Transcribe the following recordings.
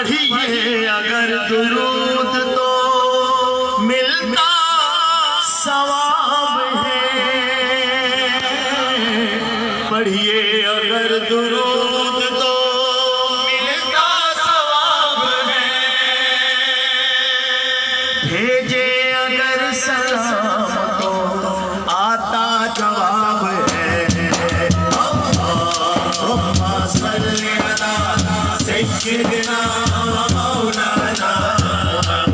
पढ़िए अगर दुरूद तो मिलता सवाब है, पढ़िए अगर दुरूद तो मिलता सवाब है, भेजे अगर सलाम तो आता जवाब है। अल्लाहुम्मा सल्ली अला सय्यिदिना मौलाना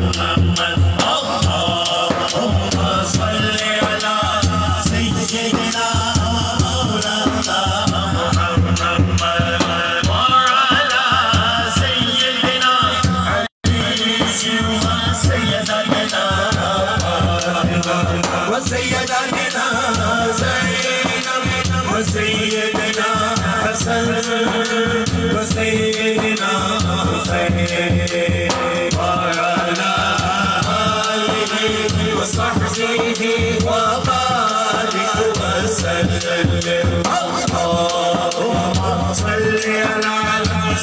मुहम्मद, अल्लाहुम्मा सल्ली अला सय्यिदिना मौलाना मुहम्मद व अला सय्यिदिना अली व सय्यदना व सय्यदना ज़ैनब व सय्यदना हसन व सय्यदना हुसैन व अला आलिहि व सहबिहि व बारिक व सल्लिम। अल्लाहुम्मा सल्ली अला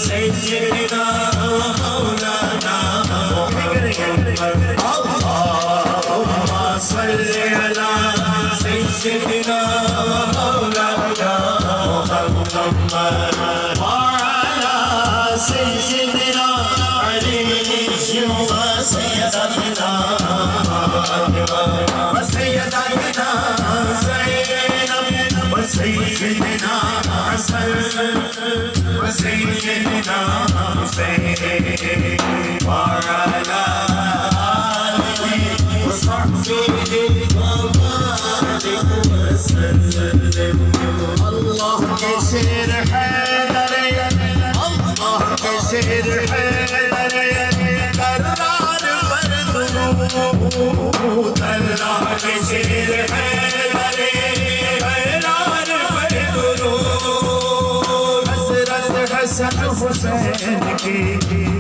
सय्यिदिना मौलाना मुहम्मद, अल्लाहुम्मा सल्ली अला सय्यिदिना मौलाना मुहम्मद व अला सय्यिदिना अली व सय्यदना व सय्यदना ज़ैनब व सय्यदना हसन व सय्यदना हुसैन व अला आलिहि व सहबिहि व बारिक व सल्लिम। अल्लाह के शेर हैदर, अल्लाह के शेर हैदर, करार पर दुरूद, अल्लाह के शेर हैदर, करार पर दुरूद, हज़रत हसन हुसैन की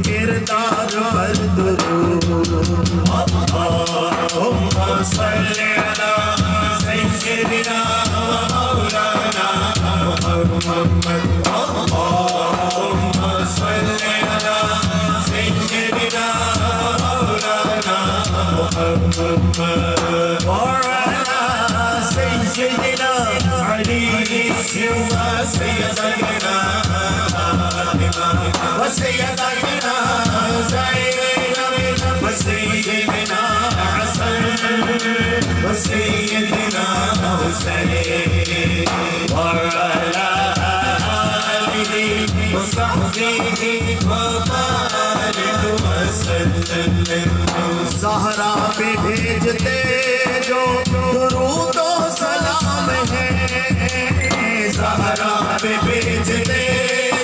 किरदार पर दुरूद। अल्लाहुम्मा सल्ली अला सय्यिदिना मौलाना मुहम्मद, अल्लाहुम्मा सल्ली अला सय्यिदिना मौलाना मुहम्मद व अला सय्यिदिना अली व सय्यदना व सय्यदना ज़ैनब व सय्यदना हसन व सय्यदना हुसैन व अला आलिहि व सहबिहि व बारिक व सल्लिम। ज़हरा पे भेजते जो दुरूद व सलाम है, ज़हरा पे भेजते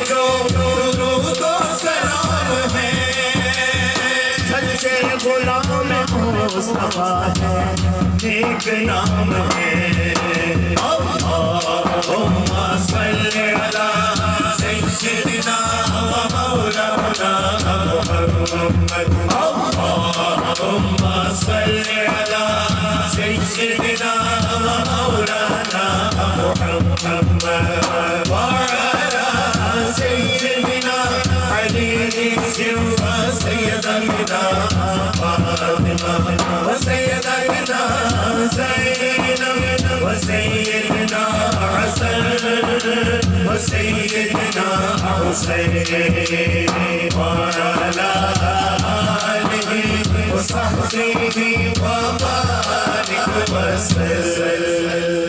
जो दुरूद व सलाम है, सच्चे गुलाम मुस्तफा है, नेक नाम है। अल्लाहुम्मा सल्ली अला सय्यिदिना मौलाना मुहम्मद, अल्लाहुम्मा सल्ली अला सय्यिदिना मौलाना मुहम्मद व अला सय्यिदिना अली व सय्यदना फातिमा व सय्यदना ज़ैनब व सय्यदना हसन व सय्यदना हुसैन व अला आलिहि व सहबिहि व बारिक व सल्लिम।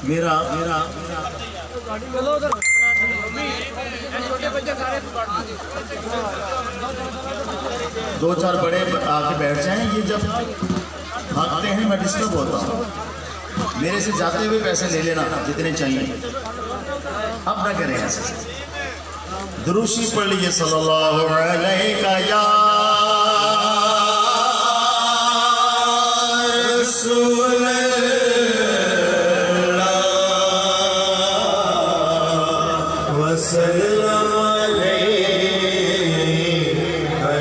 मेरा दो चार बड़े आके बैठ जाएं, ये जब भागते हैं मैं डिस्टर्ब होता हूँ। मेरे से जाते हुए पैसे ले लेना जितने चाहिए, अब ना करें ऐसे। दुरूशी पढ़ लीजिए सल्लल्लाहु अलैहि या रसूल वसल्लम अलैका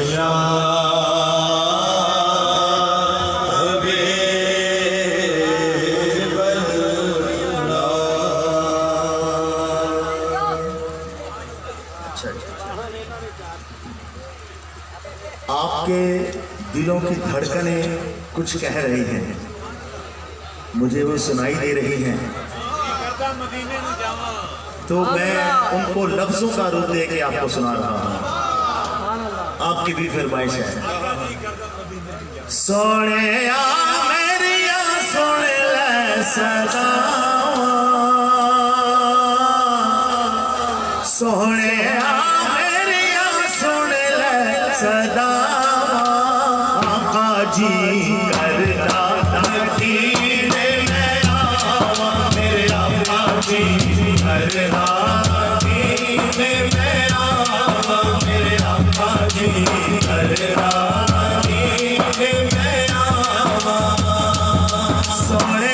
या आपके दिलों की धड़कनें कुछ कह रही हैं, मुझे वो सुनाई दे रही हैं, तो मैं उनको लफ्जों का रूप दे के आपको सुना रहा हूँ। आपकी भी फरमाइश है। सोने मेरिया सोने सदा सोने मेरिया सोने सदा आका जी करदा दीने में आवा मेरे आका जी करदा दीने में आवा मेरे आका जी करदा दीने में आवा सोने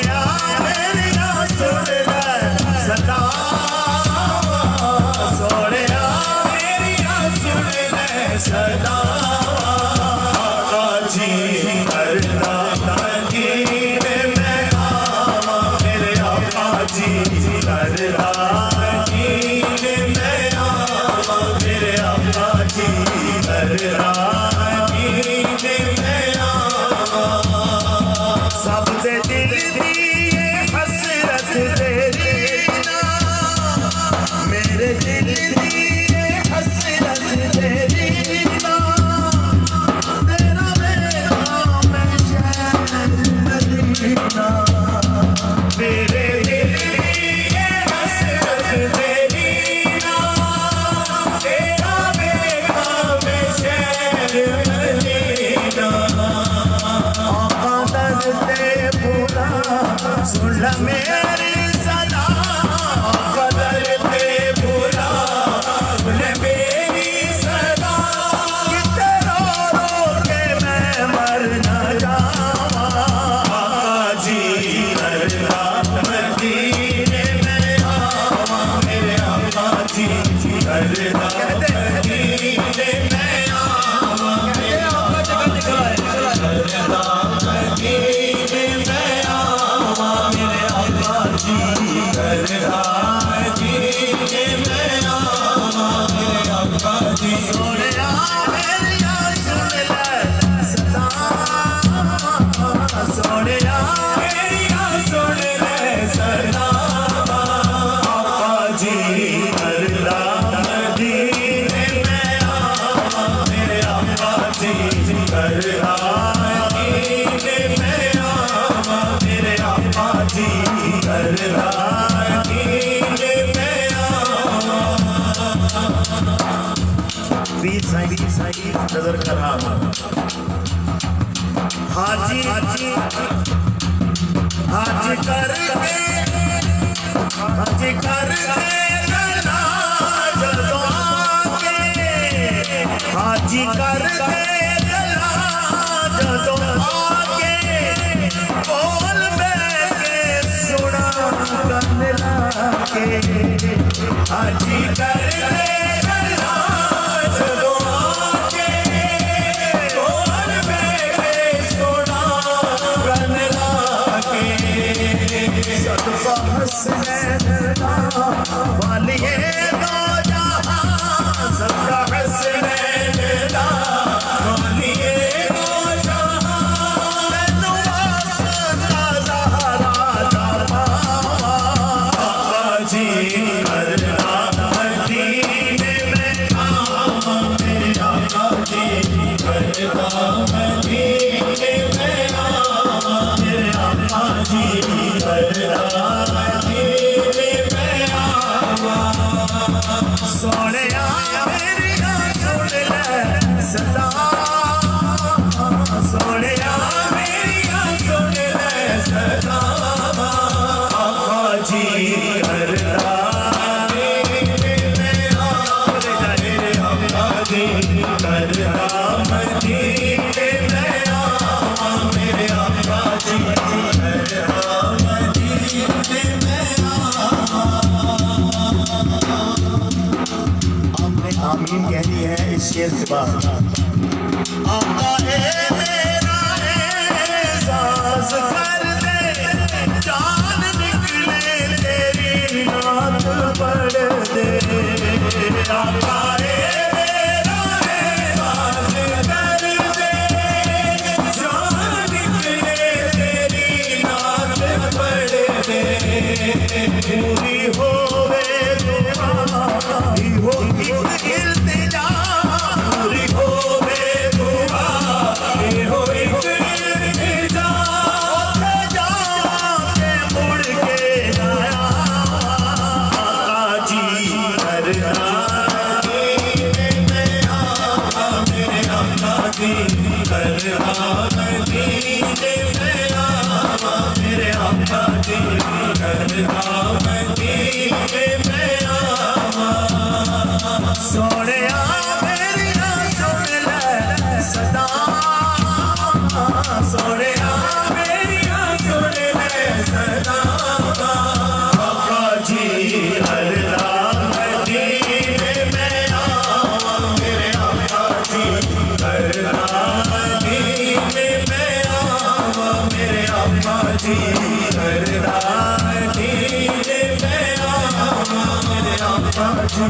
मेरिया सोने सदा सोने मेरिया सोने सदा सब दे दिल दी हसरत तेरी ना मेरे दिल दी हसरत तेरी ना तेरा मेरा मैं शहर मदीना मेरे दिल दी हसरत तेरी ना तेरा मेरा मैं शहर मदीना सुन मेरी सदा कदर ते भूला सुन मेरी सदा कितने रो के मैं मर न जावा जी करदा मदीने में आवा मेरे आका जी करदा मदीने में आवा मेरे आका जी करदा मदीने में नजर कर रहा हाजी हाजी हाजी कर हाजी कर हाजी कर बोल बैठे सुना करने लगे हाजी कर वालिए दो जहां सबका हसनैन दा वालिए दो जहां मैनू वास्ता ज़हरा दा पावा जी करदा मदीने आमीन कहनी है इस शेर के बाद। आका मेरा एहसास कर दे, जान निकले तेरी नात पढ़ दे। आका मेरा एहसास कर दे, जान निकले तेरी नात पढ़ दे। पूरी होवे तुम्हारी हो एक इल्तिजा, पूरी होवे तुम्हारी हो एक इल्तिजा। जाके मुड़ के आया आका जी मेरे आका जी सोने मेरी सुन ले सदा, सोने मेरी सुन ले सदा। आका जी हर रात मदीने में आवा, मेरे आका जी हर रात मदीने में आवा, मेरे आका जी हर रात मदीने में आवा, मेरे आका जी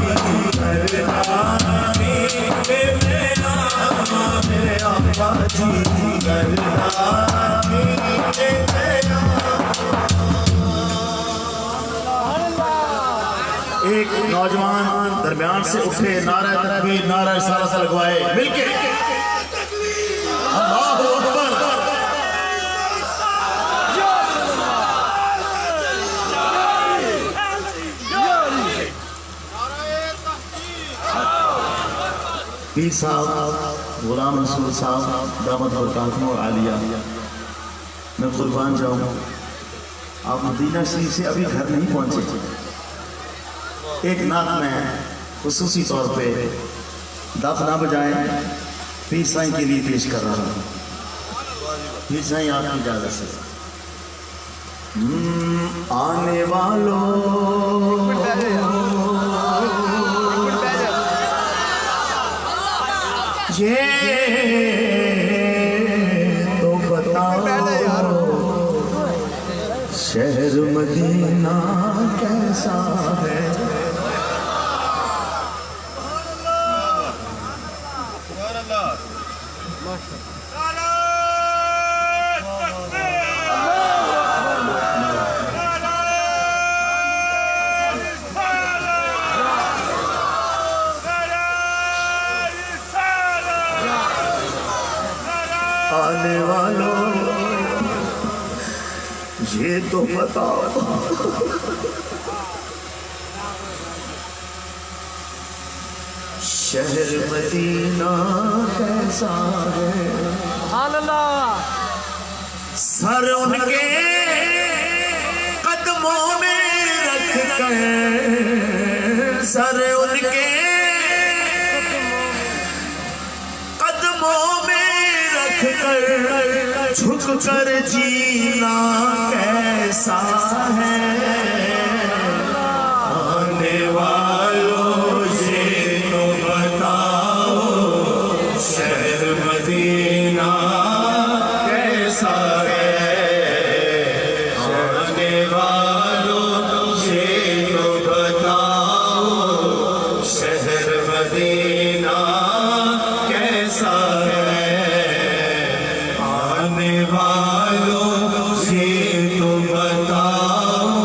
हर रात मदीने में आवा, मेरे आका जी हर रात मदीने में आवा। एक नौजवान दरमियान से उठे, नारा तकबीर नारा रिसालत लगवाए मिलके, अल्लाहु अकबर। पीर साहब गुलाम रसूल साहब दामद बरकातहू आलिया, मैं कुर्बान जाऊँ, आप मदीना शरीफ से अभी घर नहीं पहुँचे। एक नात में खुसूसी तौर पे दफ ना बजाएं, पीर साईं के लिए पेश कर रहा हूँ। पीर साईं आपकी इजाज़त से। आने वालों ये तो बताओ, शहर मदीना कैसा है? आने वालों ये तो बताओ, शहर मदीना कैसा है? सर उनके कदमों में रख कर, सर उनके कदमों में रख कर, झुक कर जीना कैसा है? आने वालों ये तो बताओ, शहर मदीना कैसा है? आने वालों ये तो बताओ, शहर मदीना कैसा है? आने वालों ये तो बताओ,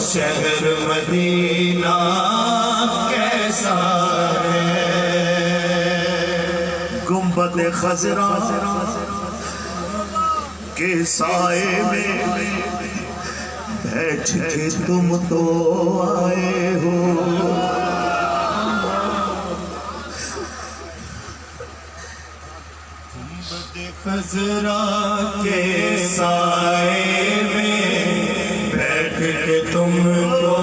शहर मदीना कैसा है? गुंबद खजरा के साए में बैठ के तुम तो आए हो, खजरा के साए में बैठ के तुम तो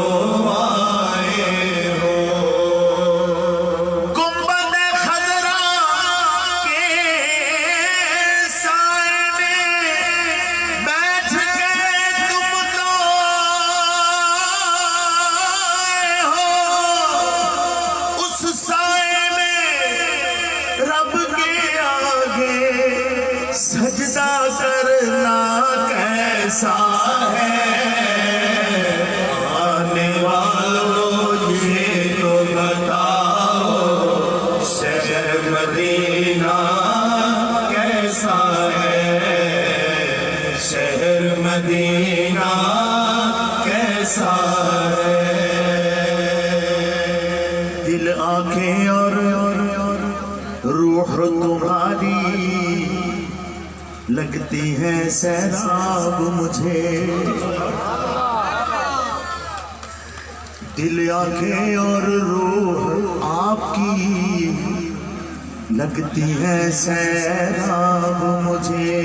आए हो। गुंबद खजरा के साए में बैठ के तुम तो आए हो, उस साए कैसा है आने वालों ये तो बताओ शहर मदीना कैसा है शहर मदीना कैसा है दिल आंखें और रूह तुम्हारी लगती है सैराब मुझे दिल आंखें और रूह आपकी लगती है सैराब मुझे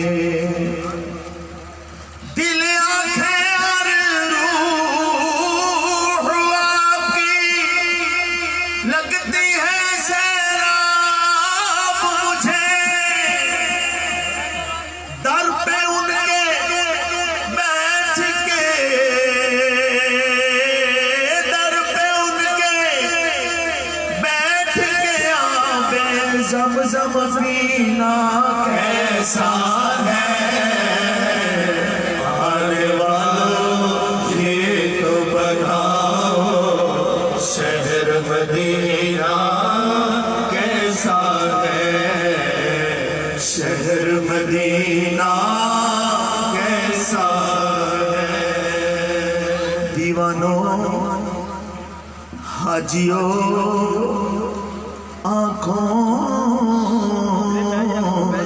दिल आंखें और रूह आपकी लगती है सैराब मुझे दर पे उनके बैठ के दर पे उनके बैठ के आबे ज़म-ज़म पीना कैसा है आने वालों ये तो बताओ शहर मदीना कैसा है शहर मदीना कैसा है दीवानों हाजियों आँखों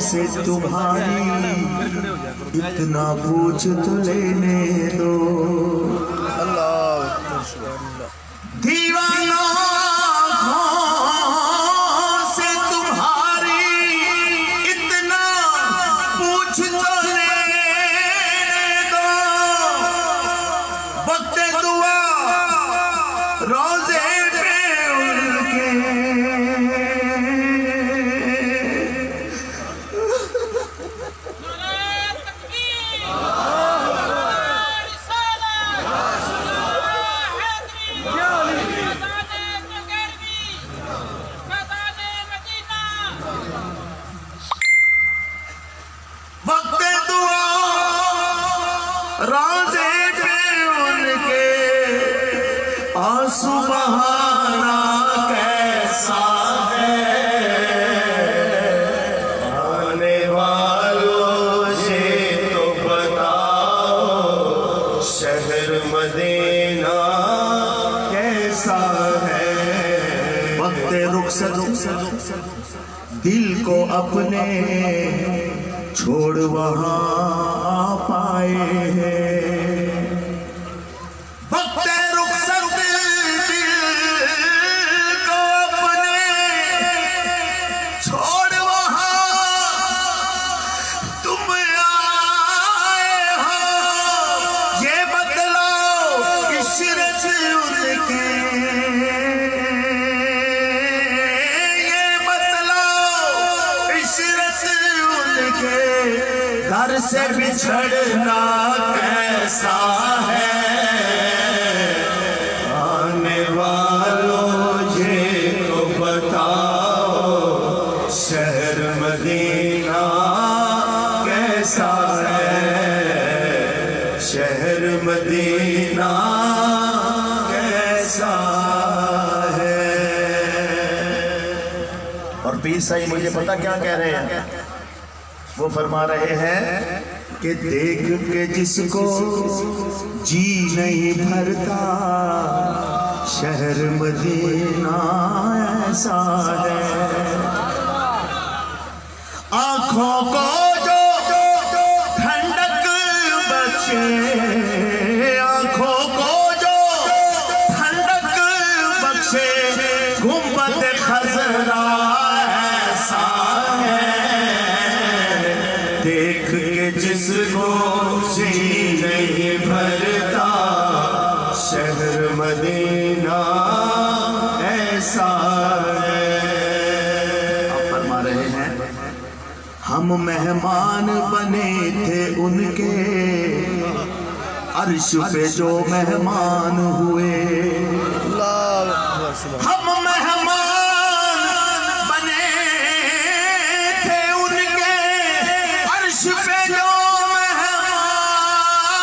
से तुम्हारी इतना पूछ तो लेने दो दीवानों से तुम्हारी इतना पूछ तो लेने दो वक्त दुआ रोजे पे उनके वक्त दुआ रोजे पे उनके आंसू बहाना कैसा है आने वालों ये तो बताओ शहर मदीना कैसा है वक्त रुखसत दिल को अपने छोड़ वहाँ पाए हैं वक्त रुखसत दिल को अपने छोड़ वहाँ तुम आए हो ये बदलाओ इशरत उनके ये बदलाओ इशरत उनके घर से बिछड़ना कैसा है आने वालों ये तो बताओ शहर मदीना कैसा है शहर मदीना कैसा है और पीर साईं मुझे पता क्या कह रहे हैं वो फरमा रहे हैं कि देख के जिसको जी नहीं भरता शहर मदीना ऐसा है आँखों को जो ठंडक बचे आँखों को जो ठंडक बख्शे गुंबद खजरा ऐसा है देख के जिसको जी नहीं भरता शहर मदीना ऐसा है आप फरमा रहे हैं हम मेहमान बने थे उनके अर्श पे जो मेहमान हुए हम मेहमान बने थे उनके अर्श पे जो मेहमान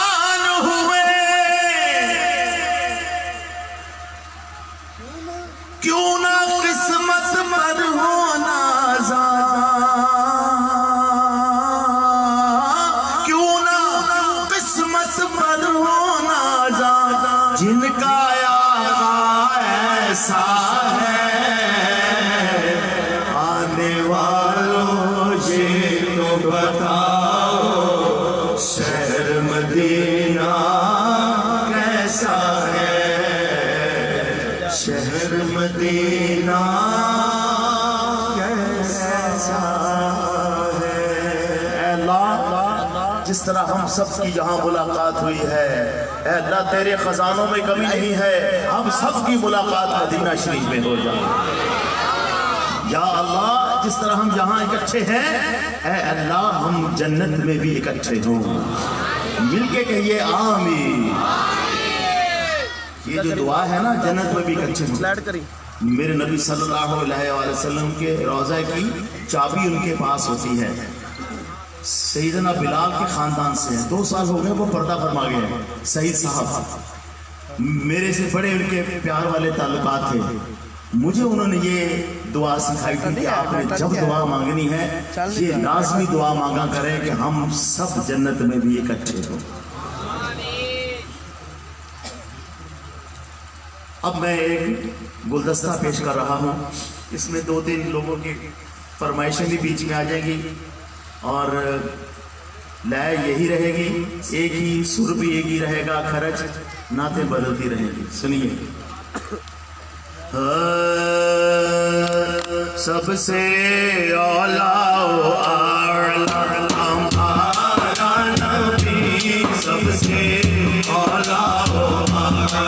क्यों ना किस्मत पर हो नाज़ा, क्यों ना किस्मत पर हो नाज़ा, जिनका आका ऐसा है। आने वालों ये तो बताओ शहर मदीना कैसा है, शहर मदीना कैसा है। अल्लाह, जिस तरह हम सब की जहां मुलाकात हुई है, अल्लाह तेरे खजानों में कमी नहीं है, हम सब की मुलाकात मदीना शरीफ में हो जाए। या अल्लाह, जिस तरह हम जहां इकट्ठे हैं, ऐ अल्लाह हम जन्नत में भी इकट्ठे हों। मिलके कहिए आमीन। ये जो दुआ है ना, जन्नत में भी इकट्ठे हों। मेरे नबी सल्लल्लाहु अलैहि वसल्लम के रोज़ा की चाबी उनके पास होती है। सईदना बिलाल के खानदान से है। 2 साल हो गए वो पर्दा फरमा गए हैं। सईद साहब मेरे से बड़े उनके प्यार वाले ताल्लुकात थे। मुझे उन्होंने ये दुआ सिखाई थी कि आपने जब दुआ मांगनी है ये लाजमी दुआ मांगा करें कि हम सब जन्नत में भी इकट्ठे हों। अब मैं एक गुलदस्ता पेश कर रहा हूँ। इसमें 2-3 लोगों की फरमाइशें भी बीच में आ जाएंगी और लय यही रहेगी, एक ही सुर भी एक ही रहेगा, खर्च नाते बदलती रहेगी। सुनिए। सबसे औला हमारा नबी, सबसे औला हमारा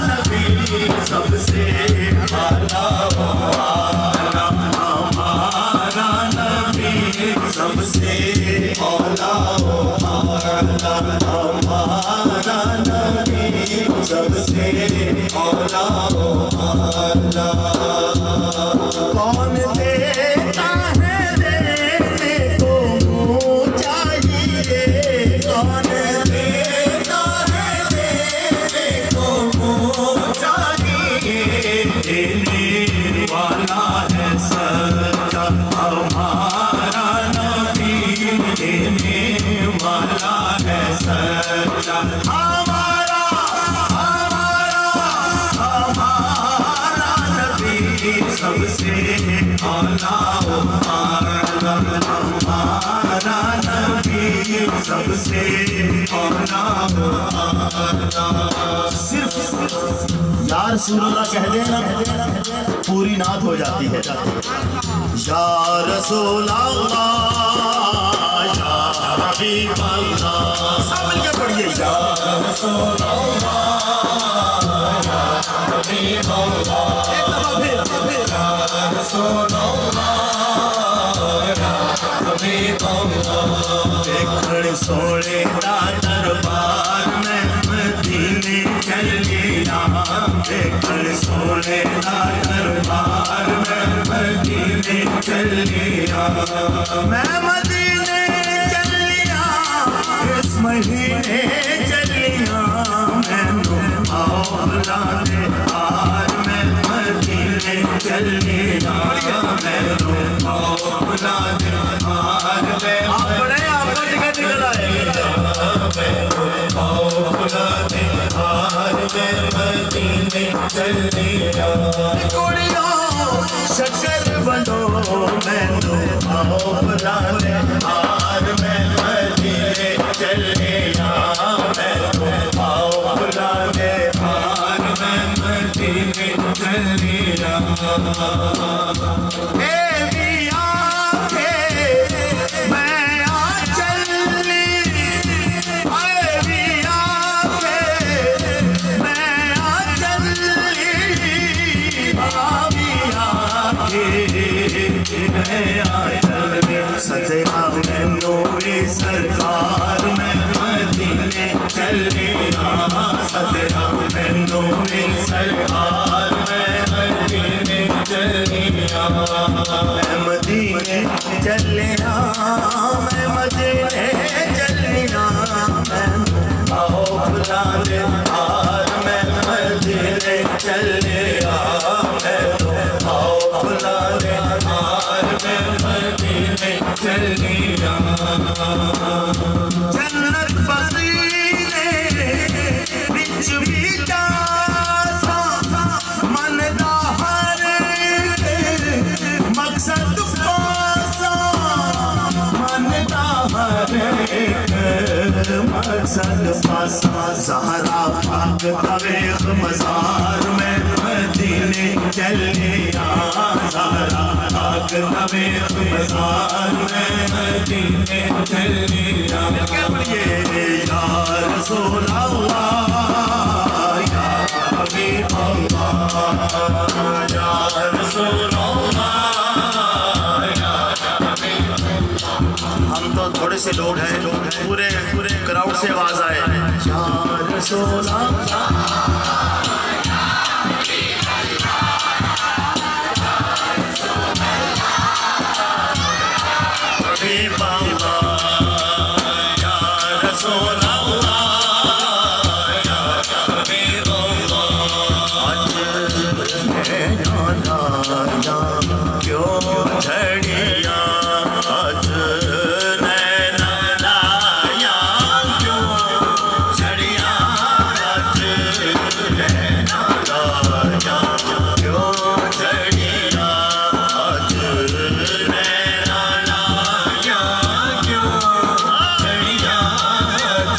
नबी, सबसे औला हमारा नबी, सबसे औला हमारा नबी, सबसे औला हमारा। कौन देता है देने को मुँह चाहिए, कौन देता है देने को मुँह चाहिए। देने वाला है सच्चा हमारा नबी, देने वाला है सच्चा हमारा नबी, सबसे औला हमारा नबी, सबसे औला। सिर्फ या रसूलुल्लाह कह देना पूरी नात हो जाती है। या रसूलुल्लाह, या हबीबल्लाह, सब मिलके पढ़िए। या रसूलुल्लाह, या हबीबल्लाह, एक दफा फिर। या रसूलुल्लाह, या हबीबल्लाह। देखण सोने दा दरबार में मदीने चलिया, देखण सोने दा दरबार में मदीने चलिया। मैं मदीने चलिया, इस महीने चलिया, मैनू मौला ने हार में मदीने चलिया, मैनू मौला ने हार में। अपने आप का टिकट निकल आए, मौला ने हार में मदीने चलिया। शक्कर बनो मैनू मौला ने हार में मदीने चलिया, मैनू मौला ने हार में मदीने चलिया। सजना नूरे सरकार में मदीने चलिया, सजना नूरे सरकार में मदीने चलिया। मैं मदीने चलिया, मैं मदीने चलिया, मैं बुलाने हार में मदीने चले मैं तो आओ बुलाने हार में मदीने चले जन्नत बसीने बिच बीता मन दा हर मकसद पासा मन दा हर मकसद पासा ज़हरा पाक तवेख मज़ार में मदीने चले ज़हरा पाक तवेख मज़ार में मदीने चले क्या पढ़िए या रसूल अल्लाह या हबीब अल्लाह या रसूल अल्लाह या हबीब अल्लाह। हम तो थोड़े से लोग हैं पूरे क्राउड से आवाज आए या रसूल अल्लाह हबीब अल्लाह या रसूल क्यों झड़िया आज नैना लाया क्यों झड़िया आज नैना लाया क्यों झड़िया आज नैना लाया क्यों झड़िया आज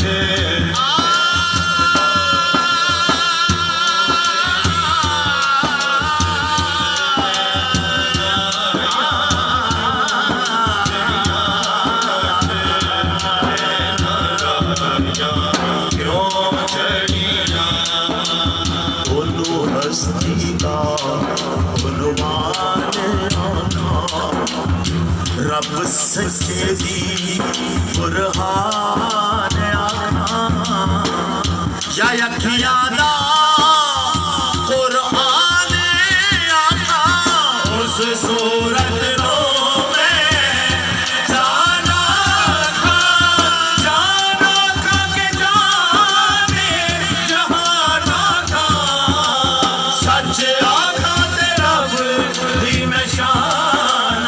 रब सच्चे दी बुरहान आखा या अखियां दा कुरान आखा उस सूरत नो मैं जाना था के जाने जहाना था सच आखा ते रब दी मैं शान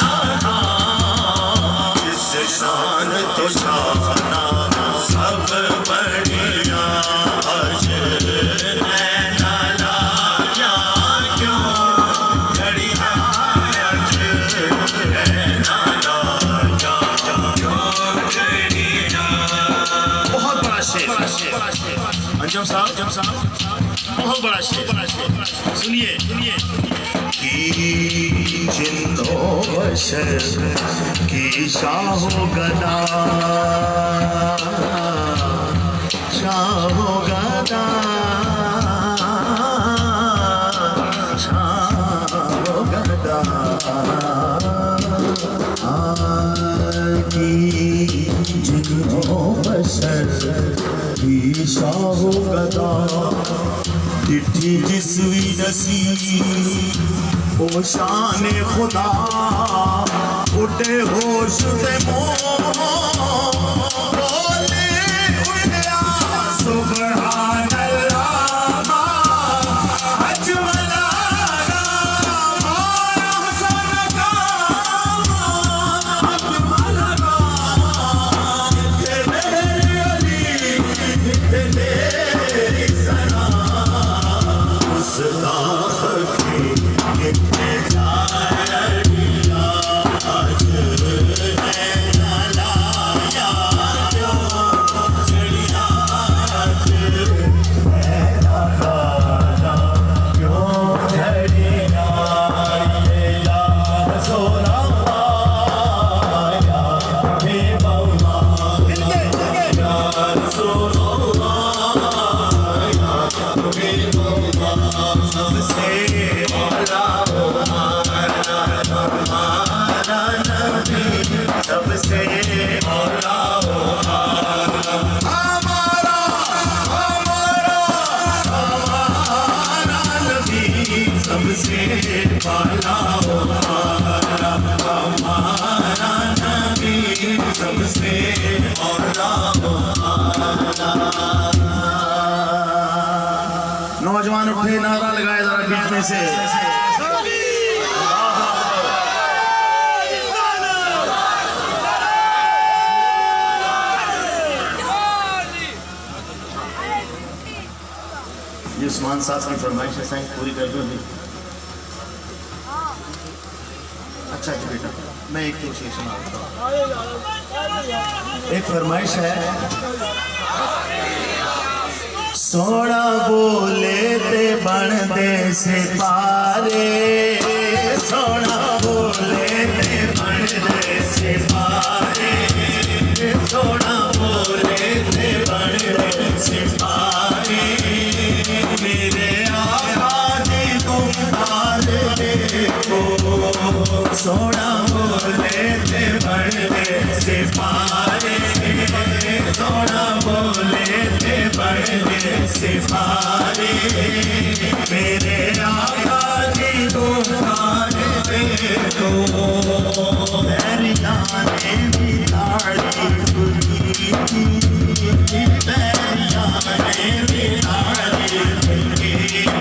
तो शाना सब बढ़िया आज नैना लाया क्यों झड़िया आज नैना लाया क्यों झड़िया। बहुत बड़ा शेर अंजुम साहब बहुत बड़ा शेर सुनिए की जिन्नो बशर की शाहो गदा शाहो गदा शाहो गदा की जिन्नो बशर की शाहो गदा चिट्ठी जिसवी नसी ओ शान खुदा उठे होश ते बोले उड़िया सुभान अल्लाह अजमला नौजवान उठे, नारा लगाए जरा बीच में से। ये उस्मान साहब की फरमाइश है, साईं पूरी कर दो। अच्छा जी बेटा, मैं एक तो शेर सुनाता हूँ। एक फरमाइश है, सोना बोले ते बन दे सिपारे, सोना बोले ते बन दे सिपारे, सोना बोले ते बन दे सिपारे, मेरे आका दी गुफ्तार देखो, सोना बोले ते बन दे सिपारे, सोना बोले ते बन दे सिपारे, मेरे आका दी गुफ्तार देखो, बैरिया ने भी तारीफ की, बैरिया ने भी तारीफ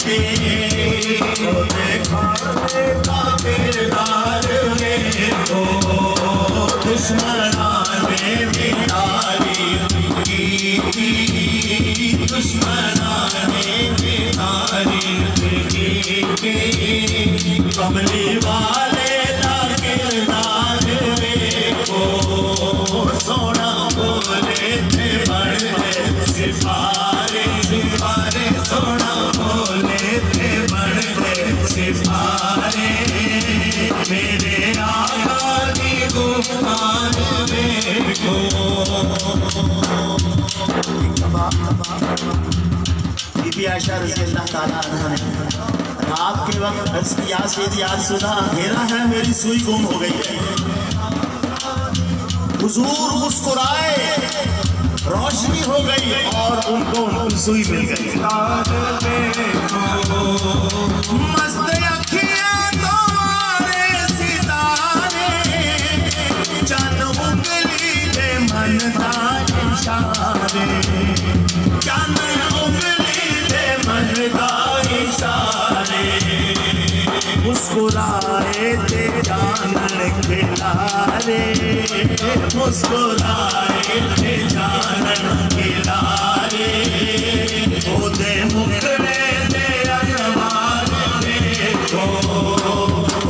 की, ओ देखा देखा किरदार देखो, दुश्मना ने भी तारीफ की, दुश्मना ने भी तारीफ की, कमली वाले का किरदार देखो, सोना बोले थे बड़े सिपारे, सिपारे सोना बोले थे बड़े सिपारे, मेरे आका की गुफ्तार देखो। बीबी आयशा रज़ी अल्लाह ताला अन्हा ने रात के वक्त अर्ज़ किया, सैयदी आज सुना अंधेरा है, मेरी सुई गुम हो गई है। हुजूर मुस्कुराए, रोशनी हो गई और उनको उनकी सुई मिल गई। मस्त अखियां तुम्हारे सितारे, चन उंगली दे मन दा इशारे, चन उंगली दे मन दा इशारे, मुस्कुराए ते जानन खिलारे, मुस्कुराए ते जानन खिलारे, ओदे मुखड़े दे अनवार देखो,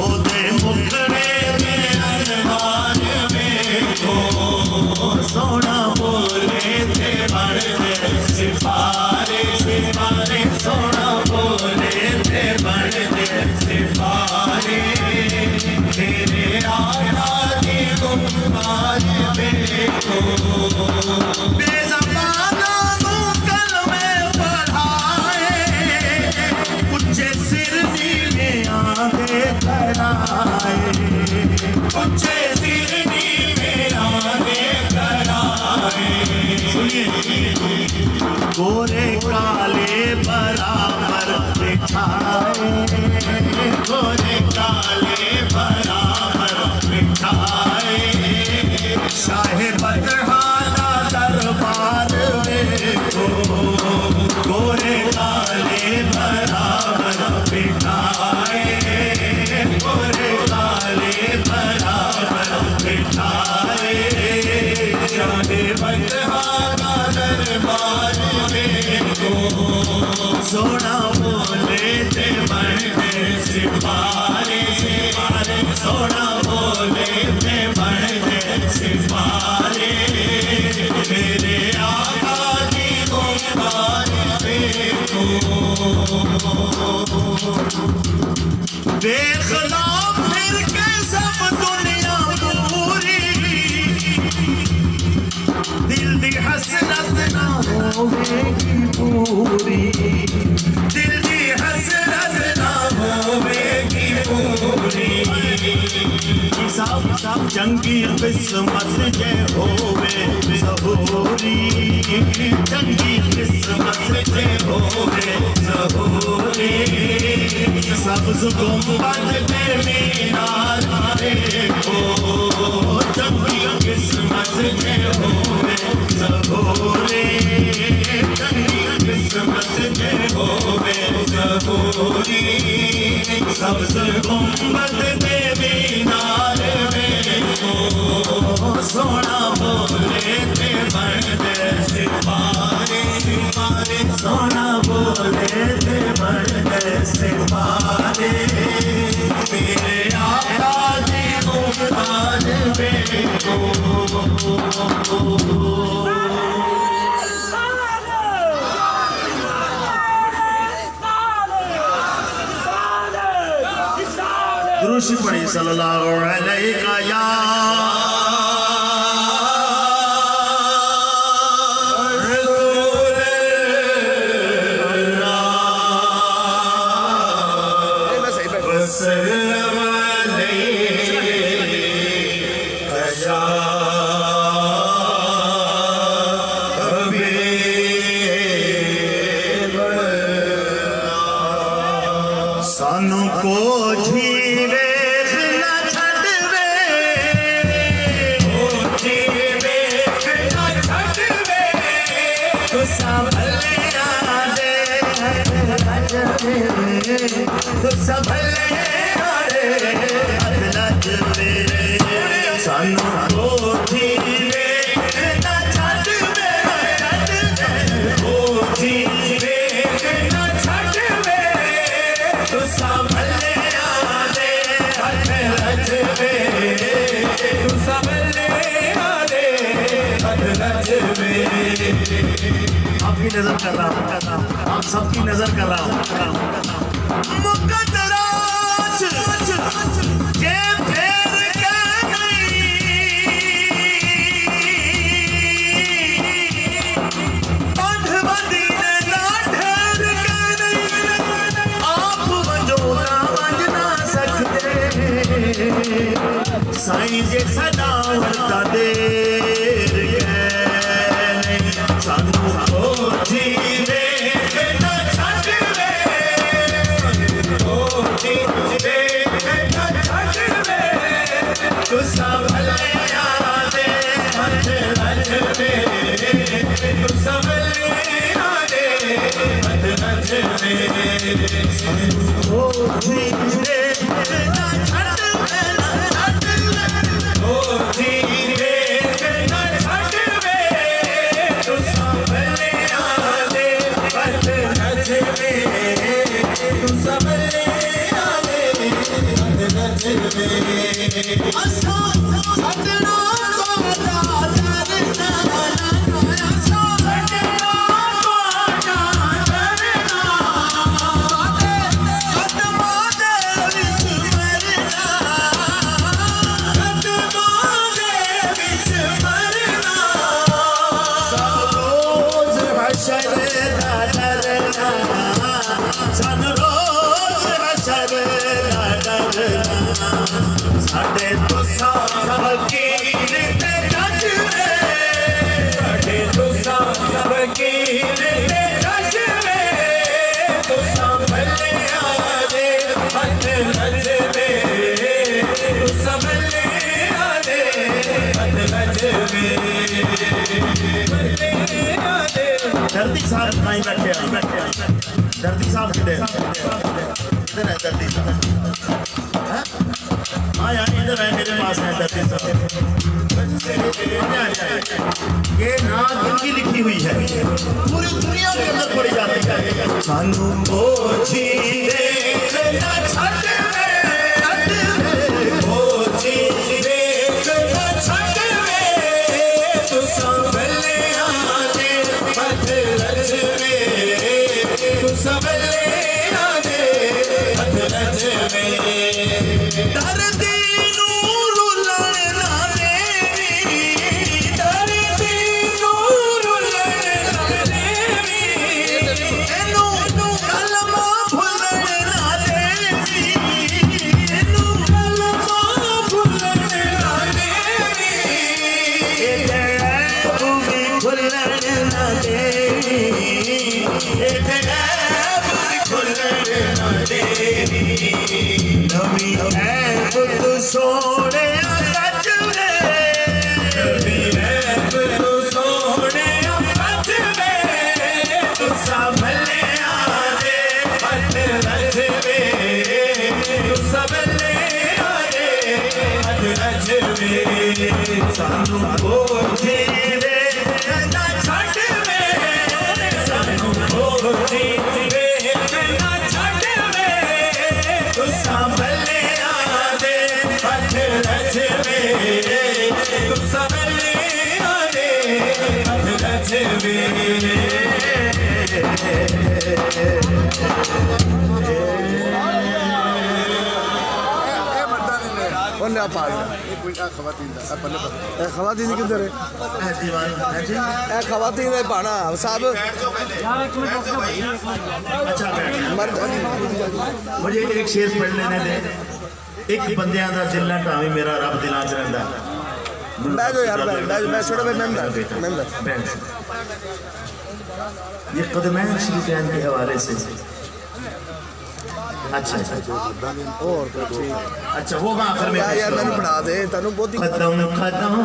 ओदे मुखड़े दे अनवार देखो, सोना बोले ते बड़े सिपारे, सिपारे सोना बोले ते बड़े सिपारे, तेरे आका की गुफ्तार देखो, बेज़बाना तू कलमे पढ़ाए, उच्चे सिर नीले आंधे कराए, उच्चे सिर नीले आंधे कराए, सुनिए, गोरे काले बराबर बिठाए, गोरे काले बराबर बिठाए, शाहे बदहाना दरबार देखो, गोरे काले बराबर बिठाए, गोरे काले बराबर बिठाए, शाहे बदहाना दरबार देखो, सोना बोले ते बड़े सिपारे, सिपारे सोना बोले ते बड़े सिपारे, मेरे आका की गुफ्तार देखो, देख लो फिर के सब दुनिया पूरी, दिल दी हसरत ना होवेगी पूरी, दिल दी हसरत ना होवेगी पूरी, सब जंगी किस्मत जे होवे सबूरी, जंगी किस्मत जे होवे सबूरी, सब्ज़ गुंबद पे मीनार देखो, जंगी किस्मत जे होवे सबूरी, जंगी किस्मत जे होवे सब्ज गुंबद दे मीनार में ओ सोना बोले ते बनदे सिपारे सिपारे सोना बोले ते बनदे सिपारे मेरे आका दी मुमताज बेगो दुरूद पढ़ी सल्लल्लाहु अलैहि या सानू को झीवे न छड़वे ओ झीवे न छड़वे तो संभलिया दे तो संभलिया दे लजवे सानू को झीवे न छड़वे ओ झीवे न छड़वे तू संभलिया दे हथ लजवे तू संभलिया दे हथ लजवे आपकी नजर कर रहा हूँ, आप सबकी नजर कर रहा हूँ। मुकद्दरात के फेर के बांध बंदी ने ना ठहर के नहीं आप वजो ना वज ना सकते साईं जे सदा वरता देर के सानू को जीवे न छड़वे ओ जीवे न छड़वे तू संभलिया दे हथ लजवे तू संभलिया दे हथ लजवे सानू को जीवे न छड़वे ओ जीवे न छड़वे तू संभलिया दे हथ लजवे तू संभलिया दे हथ लजवे असा सजना साडे तुसा फकीर ते जजवे साडे तुसा फकीर ते जजवे तुसा भलिया दे हथ लजवे तुसा भलिया दे हथ लजवे भलिया दे दर्दी साहब नहीं बैठे दर्दी साहब किधर है दर्दी साहब? हाँ यार इधर है मेरे पास है दर्दी साहब। ये नाम इनकी लिखी हुई है, पूरी दुनिया के अंदर पढ़ी जाती है। सानू को जीवे न छड़वे ओ जीवे न छड़वे तू संभलिया दे हथ लजवे तू संभलिया दे हथ लजवे दर्दी नूं रुलन ना देवी दर्दी नूं रुलन ना देवी एनू कलमा भुलन ना देवी एनू कलमा भुलन ना देवी ए भूमि भुलन ना देवी ए भुलन ना देवी नवी ऐब तू सोने लजवे नवी ऐब तू सोने लजवे तू संभलिया दे हथ लजवे सानू बोझे वे ना छड़ वे सानू बोझे वे ना छड़ वे तुसा बल्ले आदे हथ रचवे तुसा बल्ले आदे हथ रचवे खवातीन किधर है? खवातीन है पाना साहब। अच्छा मुझे एक शेर पढ़ लेने दे। एक बंदियां दा जिला टावी मेरा रब दिलां च रहिंदा। बैठो यार बैठ छोड़ो मेंबर ये कदमैन शरीफैन के हवाले से अच्छा और अच्छा वो आखिर में यार मैंने पढ़ा दे तनु बहुत ही कदम कदम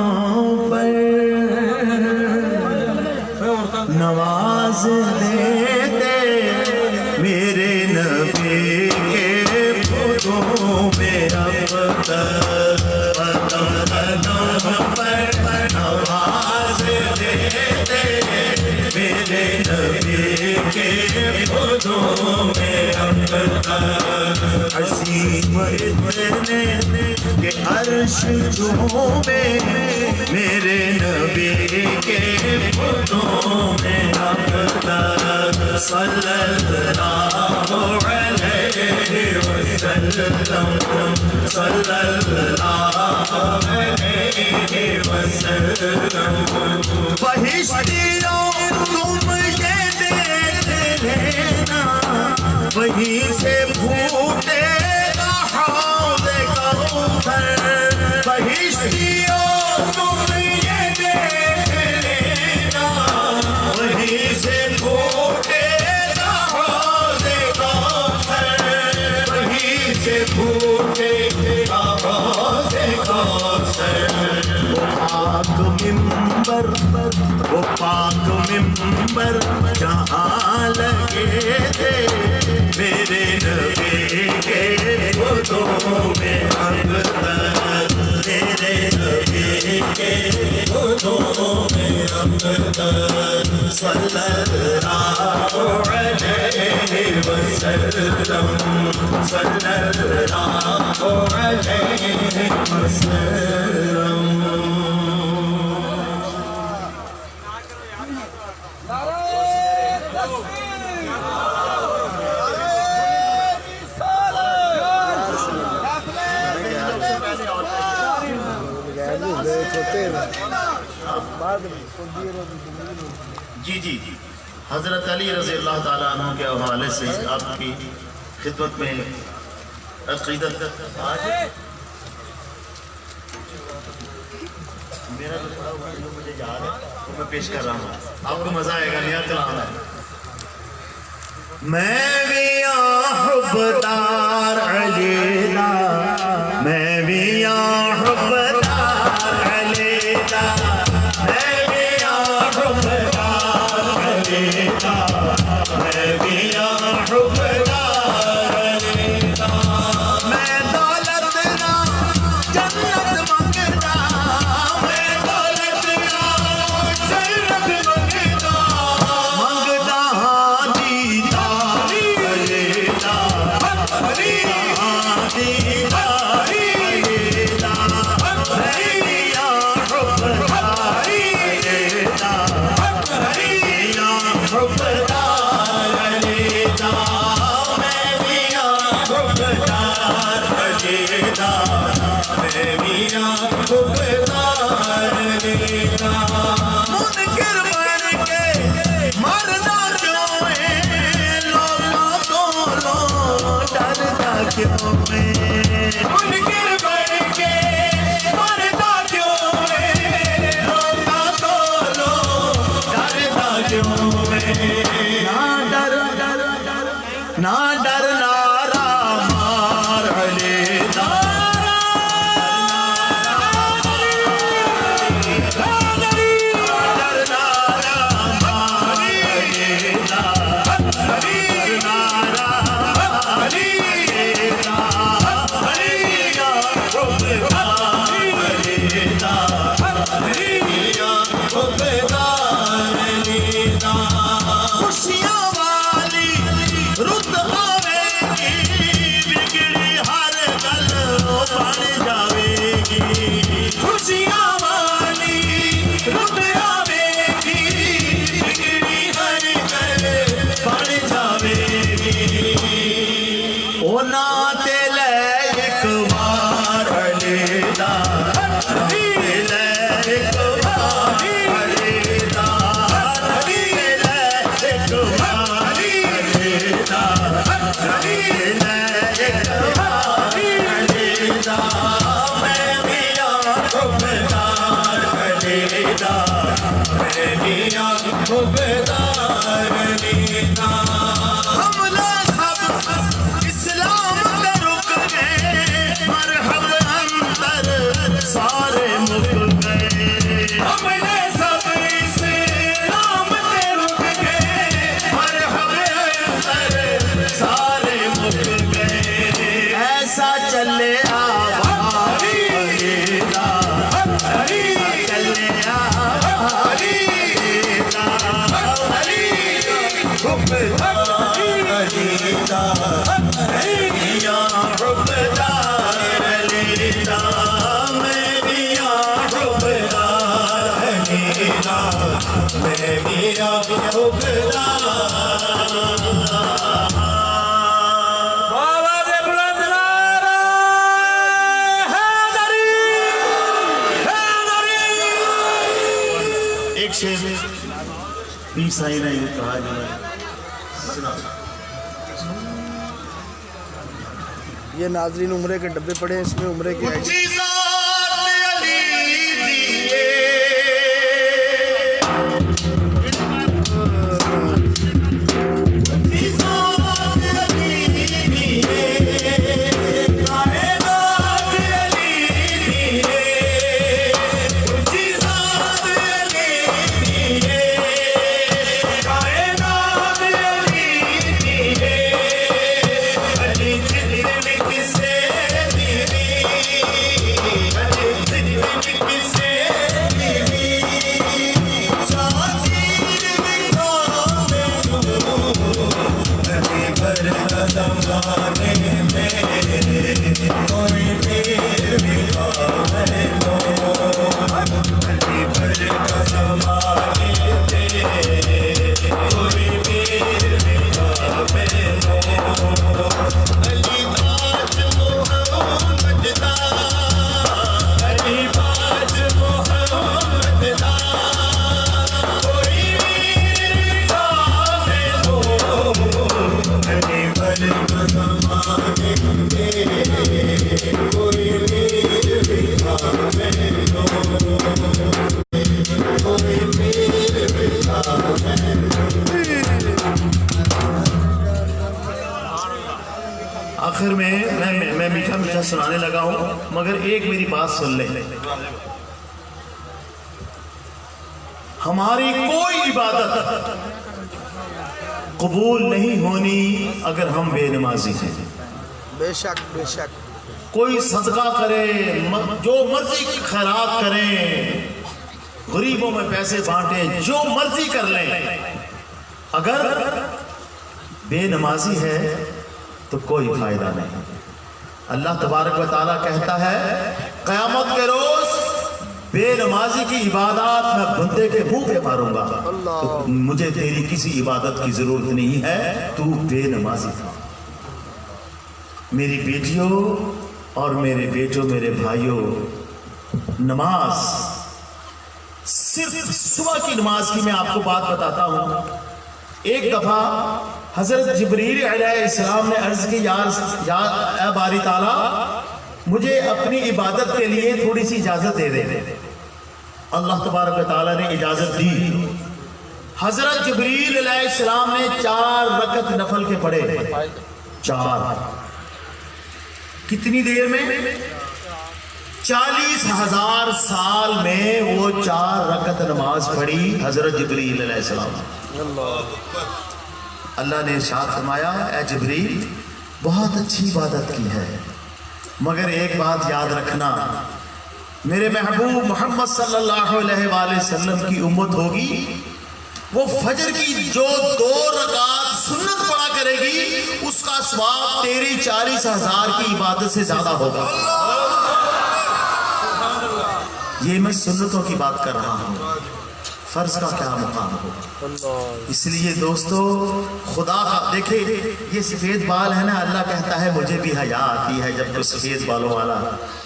पर नवाज देते मेरे नबी के फूलों में अब तक कदम कदम पर नवाज देते मेरे नबी के फूलों में अब तक हसीन इतने के अर्श झूमे मेरे नबी के फूलों में अब तक सल्लल्लाहु अलैहि वसल्लम सल्लल्लाहु अलैहि वसल्लम बहिश्तियों तुम ये देख लेना वहीं से फूटे हौज़े कौसर बहिश्तियों तुम ये देख लेना वहीं से फूटे हौज़े कौसर वहीं से फूटे हौज़े कौसर वो पाक मिंबर जहाँ लगे थे मेरे नबी के फूलों में अब तक मेरे नबी के फूलों में अब तक सल्लल्लाहु अलैहि वसल्लम सल्लल्लाहु अलैहि वसल्लम जी जी जी हजरत अली रज़ी अल्लाह ताला अन्हु के हवाले से आपकी खिदमत में अक़ीदत मेरा जो मुझे याद है वो मैं पेश कर रहा हूँ आपको मजा आएगा नया कलाम है मैं भी हुब्बदार अली दा मैं भी हुब्बदार अली दा मैं भी हुब्बदार अली दा मैं भी हुब्बदार अली दा मैं दौलत ना जन्नत मंगदा मैं दौलत ना जन्नत मंगदा मंगदा दीदार अली दा अली दीदार अली दा मैं भी हुब्बदार अली दा मैं भी हुब्बदार अली दा मैं भी हुब्बदार अली दा मैं भी हुब्बदार अली दा मुनकिर बन के मरना क्यों है लोगों को डरता क्यों है मुनकिर बन के मरना क्यों है लोगों को डरता क्यों है ना डर नारा मार अली दा वो ना दिल एक बार लेदा दिल एक बार लेदा दिल एक बार लेदा दिल एक बार लेदा मैं भी खुबदार लेदा मैं भी खुबदार लेदा हमला सब इस्लाम पे रुक गए मरहब अंदर सारे मुक गए हमने सब इस्लाम पे रुक गए मरहब अंदर सारे मुक गए ऐसा चले एक शेर भी सही नहीं कहा सुना। ये नाजरीन उम्रे के डब्बे पड़े हैं, इसमें उम्रे की आईडी आखिर में मैं मीठा मीठा सुनाने लगा हूं, मगर एक मेरी बात सुन ले। हमारी कोई इबादत कबूल नहीं होनी अगर हम बेनमाजी हैं। बेशक बेशक। कोई सदका करे, जो मर्जी खैरात करें, गरीबों में पैसे बांटे, जो मर्जी कर लें, अगर बेनमाजी है तो कोई फायदा नहीं। अल्लाह तबारक व तआला कहता है क़यामत के रोज बेनमाजी की इबादत मैं बंदे के मुंह पे मारूंगा, तो मुझे तेरी किसी इबादत की जरूरत नहीं है, तू बेनमाजी था। मेरी बेटियों और मेरे बेटों, मेरे भाइयों, नमाज सिर्फ सुबह की नमाज की मैं आपको बात बताता हूं। एक दफा हजरत जिब्रील अलैहिस्सलाम ने अर्ज की, या बारी ताला मुझे अपनी इबादत के लिए थोड़ी सी इजाजत दे दे। अल्लाह तबारक व तआला ने इजाजत दी। हजरत जिब्रील अलैहिस्सलाम ने 4 रकत नफल के पढ़े। 4 कितनी देर में? 40,000 साल में वो 4 रकत नमाज पढ़ी हजरत जिब्रील अलैहिस्सलाम। अल्लाह ने इरशाद फरमाया, ए जिब्रील बहुत अच्छी इबादत की है, मगर एक बात याद रखना, मेरे महबूब मोहम्मद सल्लल्लाहु अलैहि वसल्लम की उम्मत होगी, वो फजर की जो 2 रकात सुन्नत पढ़ा करेगी, उसका सवाब तेरी 40,000 की इबादत से ज्यादा होगा। ये मैं सुन्नतों की बात कर रहा हूँ। फर्ज का क्या मुकाम हो। अल्लाह इसलिए दोस्तों खुदा का देखे, ये सफ़ेद बाल है ना, अल्लाह कहता है मुझे भी हया आती है जब कोई सफ़ेद बालों वाला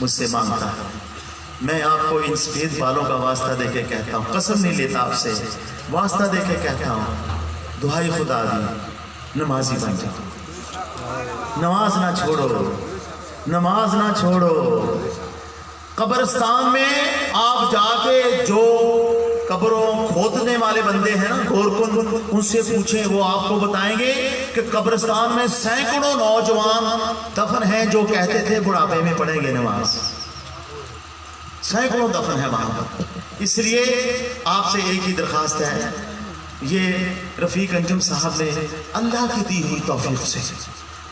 मुझसे मांगता है। मैं आपको इन सफ़ेद बालों का वास्ता दे के कहता हूँ, कसम नहीं लेता आपसे, वास्ता दे के कहता हूँ, दुहाई खुदा दी नमाजी बन जाओ, नमाज ना छोड़ो, नमाज ना छोड़ो। कब्रिस्तान में आप जाके जो कब्रों खोदने वाले बंदे हैं ना, गोरकुंड, उनसे पूछें, वो आपको बताएंगे कि कब्रिस्तान में सैकड़ों नौजवान दफन हैं जो कहते थे बुढ़ापे में पढ़ेंगे नमाज, सैकड़ों दफन है वहां पर। इसलिए आपसे एक ही दरखास्त है, ये रफ़ीक अंजुम साहब ने अल्लाह की दी हुई तौफीक से,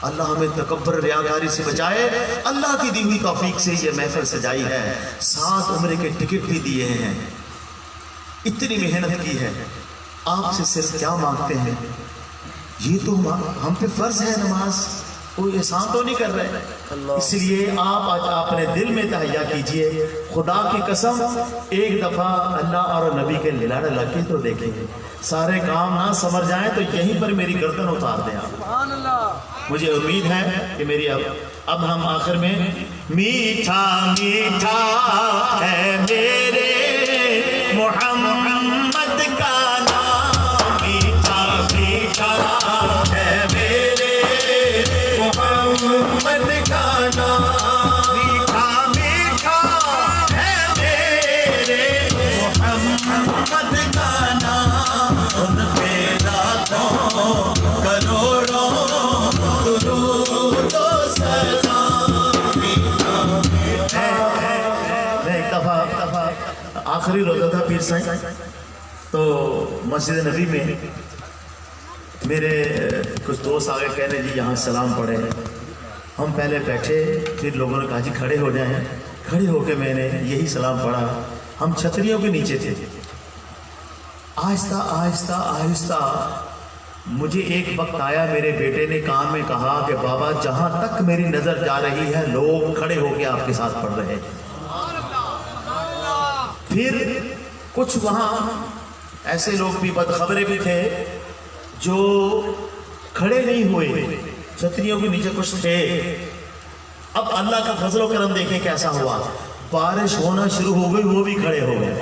अल्लाह हमें तकब्बर रियाकारी से बचाए, अल्लाह की दी हुई तौफीक से ये महफिल सजाई है, 7 उम्र के टिकट भी दिए हैं, इतनी मेहनत की है, आपसे सिर्फ क्या मांगते हैं? ये तो हम पे फर्ज है नमाज, कोई एहसान तो नहीं कर रहे। इसलिए आप आज अपने दिल में तहैया कीजिए, खुदा की कसम एक दफ़ा अल्लाह और नबी के लड़ लगे तो देखेंगे, सारे काम ना समझ जाएं तो यहीं पर मेरी गर्दन उतार दें आप। मुझे उम्मीद है कि मेरी अब हम आखिर में, मीठा मीठा है मेरे मोहम्मद का नाम, मीठा मीठा है मेरे मोहम्मद का नाम, मीठा मीठा है मेरे मोहम्मद का नाम, उन पे लाखों करोड़ों दुरूद और सलाम। एक दफा आखिरी रोज़ा था पीर साईं, तो मस्जिद नबी में मेरे कुछ दोस्त आगे कहने जी यहाँ सलाम पढ़े। हम पहले बैठे, फिर लोगों ने कहा जी खड़े हो जाएं, खड़े होके मैंने यही सलाम पढ़ा। हम छतरियों के नीचे थे, आहिस्ता आहिस्ता आहिस्ता मुझे एक वक्त आया, मेरे बेटे ने कान में कहा कि बाबा जहाँ तक मेरी नज़र जा रही है लोग खड़े होके आपके साथ पढ़ रहे हैं। फिर कुछ वहाँ ऐसे लोग भी, बदखबरे भी थे जो खड़े नहीं हुए, छतरियों के नीचे कुछ थे। अब अल्लाह का फजल और करम देखें कैसा हुआ, बारिश होना शुरू हो गई, वो भी खड़े हो गए।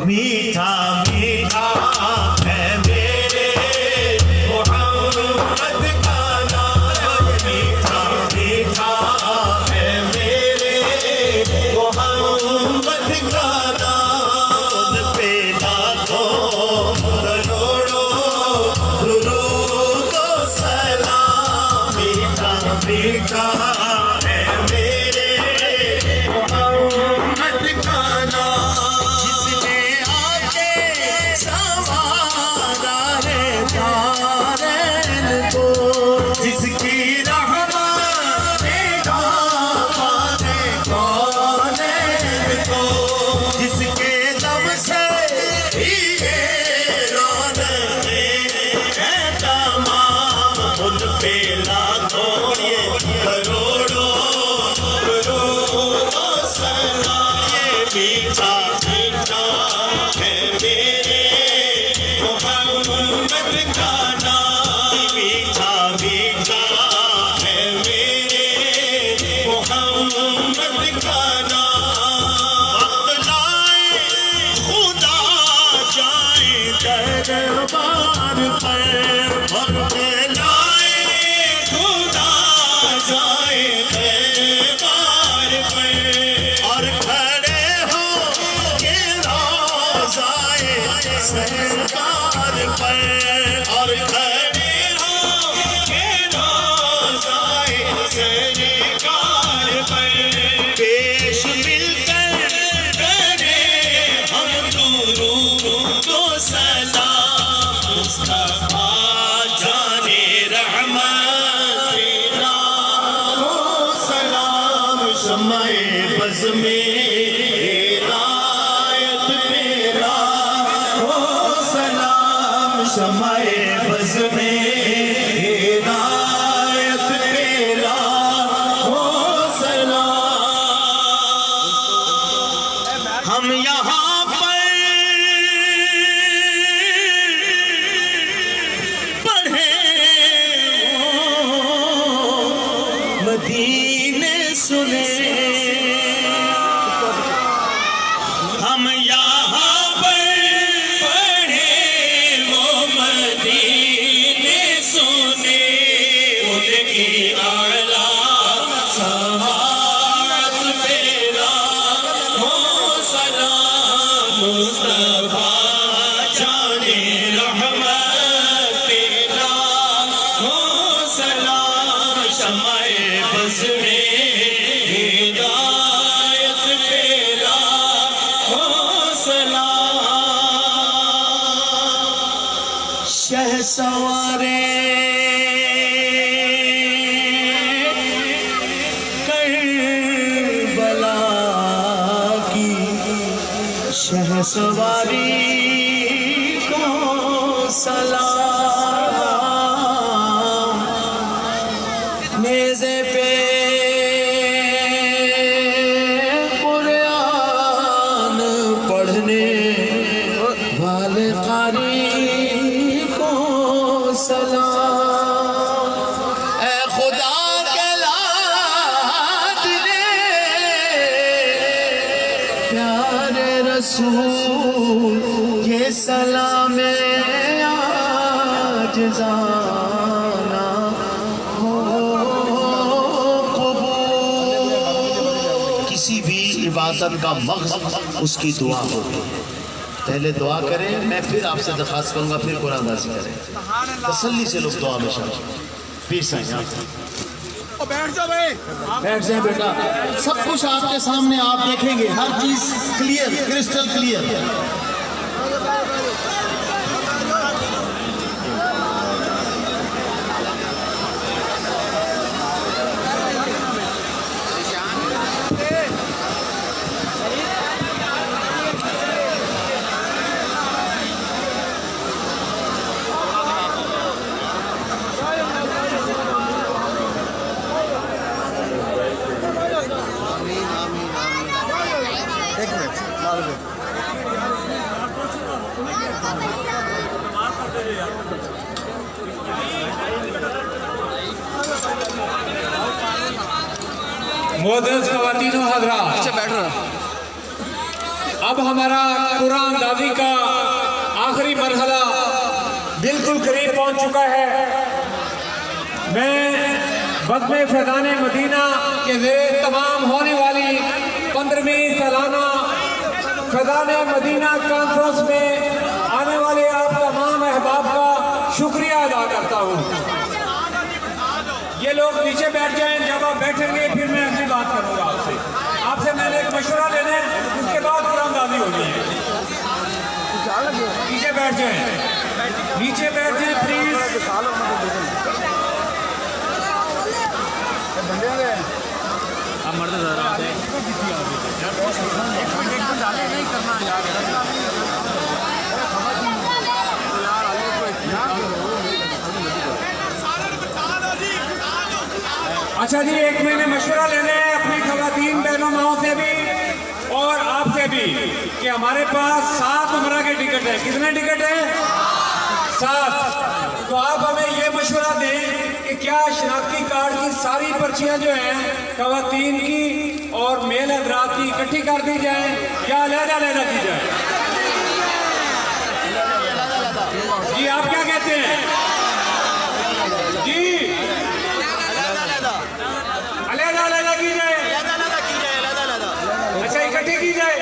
मीठा मीठा है मेरे मोहम्मद का नाम, मीठा मीठा है मेरे मोहम्मद का नाम, पे लाखों करोड़ों दुरूद और सलाम, मीठा मीठा है मेरे मोहम्मद का नाम, जिसने आके संवारा है तारन को, जिसकी रहमत ने ढांका है कौनैन को, जिसके दम से ही ये रौनकें हैं तमाम, उन पे लाखों करोड़ों दुरूद और सलाम। ये मीठा मीठा है मेरे मोहम्मद का नाम, मीठा मीठा है मेरे मोहम्मद का नाम। वक्त लाए खुदा जाए दरबार पर, वक्त लाए दीन सुने, हम यहाँ पर पढ़े वो मदीने सुने, उनकी आला सहारत मेरा हो सलाम, मुस्तफा जाने रहमत तेरा हो सलाम, शमाए बस में हिदायत तेरा हो सलाम। शहसवारे करबला की शहसवारी को सलाम, नेज़े पे कुरान पढ़ने वाले कारी को सलाम। ऐ खुदा के लाडले प्यारे रसूल, ये सलाम आज जाना हो कबूल। किसी भी इबादत का मकसद उसकी दुआ होती है। पहले दुआ करें, मैं फिर आपसे दरखास्त करूंगा, फिर कुरान दाज़ी करें, तसल्ली से लोग दुआ में शामिल। पीस आए बैठ जाओ भाई। बैठ जाए बेटा, सब कुछ आपके सामने आप देखेंगे, हर चीज क्लियर, क्रिस्टल क्लियर। एक मिनट मार दो। मोअज़्ज़ज़ ख़वातीन व हज़रात, अच्छा बैठ रहा। अब हमारा कुरान दाज़ी का आखिरी मरहला बिल्कुल करीब पहुंच चुका है। मैं बज़्म फ़ैज़ान मदीना के ज़ेर तमाम होने वाली 15वीं सालाना फ़ैज़ान मदीना कॉन्फ्रेंस में आने वाले आप तमाम अहबाब का शुक्रिया अदा करता हूँ। ये लोग नीचे बैठ जाएं, जब आप बैठेंगे फिर मैं अगली बात करूँगा आपसे। आपसे मैंने एक मशवरा लेना है, उसके बाद कुरान दाज़ी होनी है। नीचे बैठ जाएं, नीचे बैठ जाएं प्लीज। अच्छा जी, एक मैंने मशवरा लेना है अपनी ख़वातीन बहनों माओं से भी और आपसे भी कि हमारे पास 7 उम्रा के टिकट है। कितने टिकट हैं? 7। तो आप हमें ये मशवरा दें कि क्या शनाख्ती कार्ड की सारी पर्चियां जो हैं ख़वातीन की और मेल हज़रात की इकट्ठी कर दी जाए या अलग-अलग की जाए? जी आप क्या कहते हैं? जी अलग-अलग की जाए? अच्छा इकट्ठी की जाए।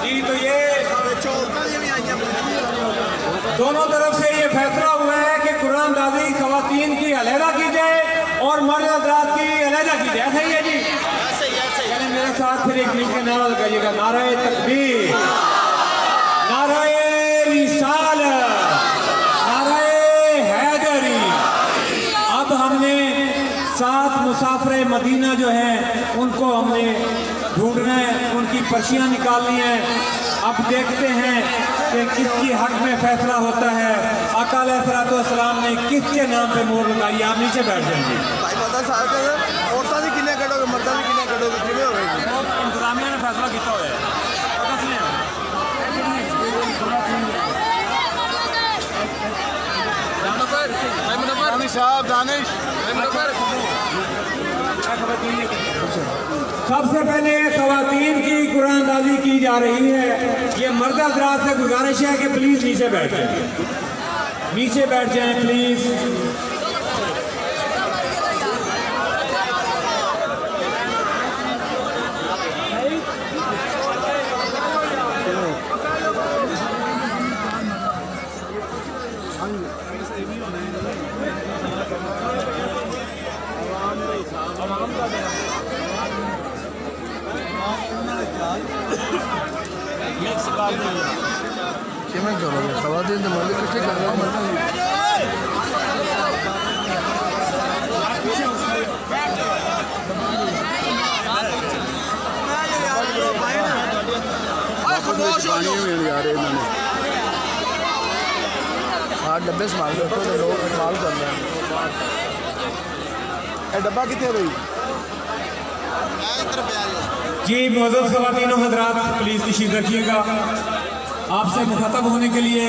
जी तो ये दोनों तरफ से ये फैसला हुआ है कि कुरान दाज़ी ख़वातीन की अलहदा की जाए और मर्द हज़रात की अलहदा की जाए। सही है जी? यानी मेरे साथ फिर एक मिलकर नारा लगाइएगा, नाराए तकबीर, नाराए रिसालत, नाराए हैदरी। अब हमने 7 मुसाफिर मदीना जो हैं उनको हमने ढूंढना है, उनकी पर्चियां निकालनी है। अब देखते हैं कि किसकी हक में फैसला होता है। आका अलैहिस्सलाम ने किसके नाम पे मोहर लगाई? आप नीचे बैठ जाएंगे। भाई पता साहब औरतां दी किन्ने कटोगे, मर्दां दी किन्ने कटोगे, किवें होएगी? इंतजामिया ने फैसला किया हुआ है। साहब दानिश सबसे पहले खवातीन की कुरानदाजी की जा रही है। ये मर्द हजरात से गुजारिश है कि प्लीज नीचे बैठ जाएं, नीचे बैठ जाएं प्लीज। किमें करोगे खवातीन तो मर्द इकट्ठे कर रहे हैं। हाँ डब्बे संभाल रहे तो लोग इस्तेमाल कर रहे हैं। डब्बा कितने भाई जी मौजूद खवातीन हजरात प्लीज तशरीफ रखिएगा। आपसे मुखातब होने के लिए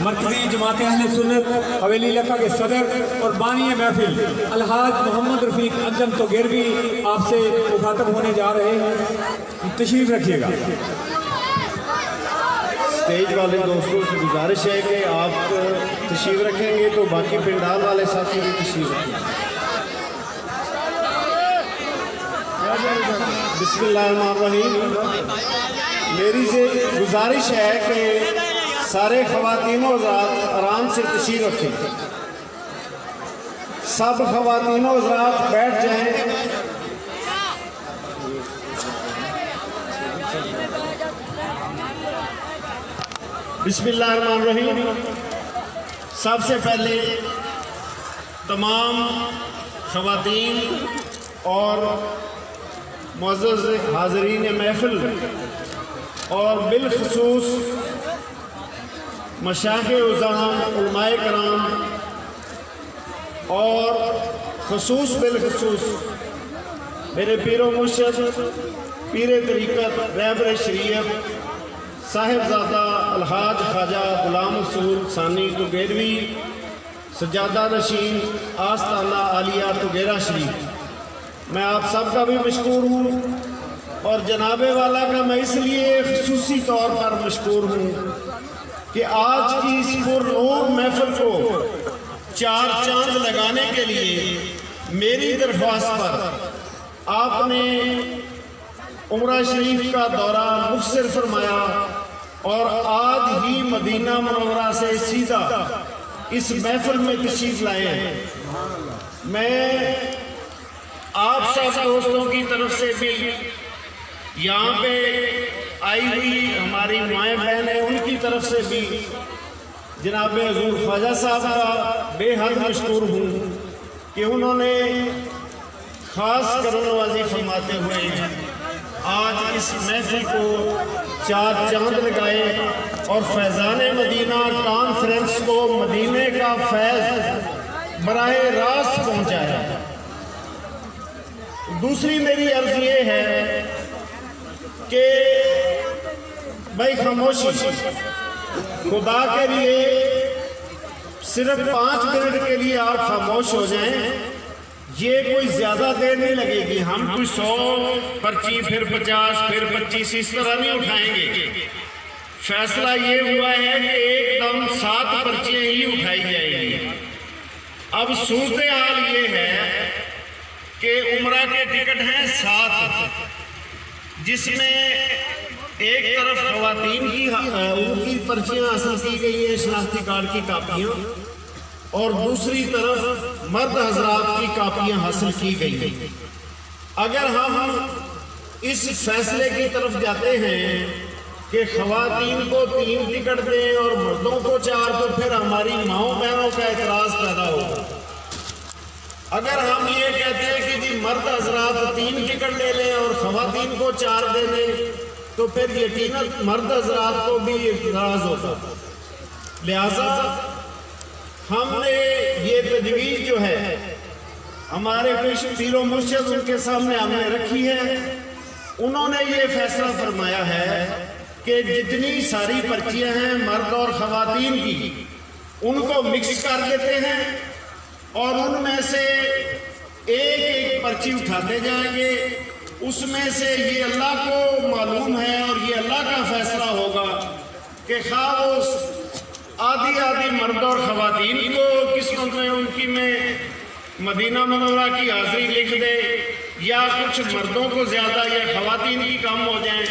मरकजी जमात अहले सुन्नत हवेली इलाका के सदर और बानी महफिल अलहाज मोहम्मद रफीक अंजम तोगेरवी आपसे मुखातब होने जा रहे हैं, तशरीफ रखिएगा। स्टेज वाले दोस्तों से गुजारिश है कि आप तशरीफ रखेंगे तो बाकी पिंडाल वाले साथी भी तशरीफ रखेंगे। बिस्मिल्लाहिर्रहमानिर्रहीम। मेरी से गुजारिश है कि सारे ख़वातीनों हज़रात आराम से तशरीफ रखें। सब ख़वातीनों हज़रात बैठ जाएं। बिस्मिल्लाहिर्रहमानिर्रहीम। सबसे पहले तमाम ख़वातीन और मुअज़्ज़ज़ हाज़रीन महफ़िल और बिलख़ुसूस मशाइख़ उज़्ज़ाम उलमाए कराम और ख़ुसूस बिलख़ुसूस मेरे पीरो मुर्शिद पीर तरीक़त रहबर शरीयत साहिबजादा अलहाज ख्वाजा गुलाम रसूल सानी तुगेरवी सजादा नशीन आस्ताना आलिया तुगेरा शरीफ, मैं आप सब का भी मशकूर हूँ और जनाबे वाला का मैं इसलिए ख़ुसूसी तौर पर मशकूर हूँ कि आज की इस पुरनूर महफिल को चार चांद लगाने के लिए मेरी दरख्वास्त पर आपने उमरा शरीफ का दौरा मुख्तर फरमाया और आज ही मदीना मुनव्वरा से सीधा इस महफिल में तशरीफ लाए हैं। मैं आप सब दोस्तों की तरफ से भी यहाँ पे आई हुई हमारी माएँ बहन है उनकी तरफ से भी जनाब हजूर ख्वाजा साहब का बेहद मशकूर हूँ कि उन्होंने ख़ास करुणवाज़ी फरमाते हुए आज इस महफिल को चार चांद लगाए और फैज़ान मदीना कॉन्फ्रेंस को मदीने का फैज़ बराह रास्त पहुँचाया। दूसरी मेरी अर्ज़ ये है कि भाई खामोशी, खुदा के लिए सिर्फ 5 मिनट के लिए आप खामोश हो जाएं, ये कोई ज्यादा देर नहीं लगेगी। हम कोई 100 पर्ची फिर 50 फिर 25 इस तरह नहीं उठाएंगे। फैसला ये हुआ है कि एकदम 7 पर्चियां ही उठाई जाएंगी। अब सूरत हाल ये है कि उम्रा के टिकट हैं 7, जिसमें एक तरफ ख़वातीन की उनकी पर्चियां हासिल की गई है, शनाख्ती कार्ड की कापियां, और दूसरी तरफ मर्द हजरात की कापियां हासिल की गई हैं। अगर हम इस फैसले की तरफ जाते हैं कि ख़वातीन को 3 टिकट दें और मर्दों को 4, तो फिर हमारी माओ बहनों का एतराज़ पैदा होगा। अगर हम ये कहते हैं कि जी मर्द हजरात 3 टिकट ले लें और ख़वातीन को 4 दे दें, तो फिर यकीनन मर्द हजरात को भी एतराज़ होगा। लिहाजा हमने ये तजवीज़ जो है हमारे पेश पीरो मुर्शिद उनके सामने हमने रखी है। उन्होंने ये फैसला फरमाया है कि जितनी सारी पर्चियां हैं मर्द और ख़वातीन की, उनको मिक्स कर देते हैं और उनमें से एक एक पर्ची उठाते जाएंगे। उसमें से ये अल्लाह को मालूम है और ये अल्लाह का फैसला होगा कि खा वो आधी आधी मर्द और ख़वातीन को किस्मत में उनकी में मदीना मनौरा की हाज़िरी लिख दे, या कुछ मर्दों को ज़्यादा या ख़वातीन की कम हो जाए,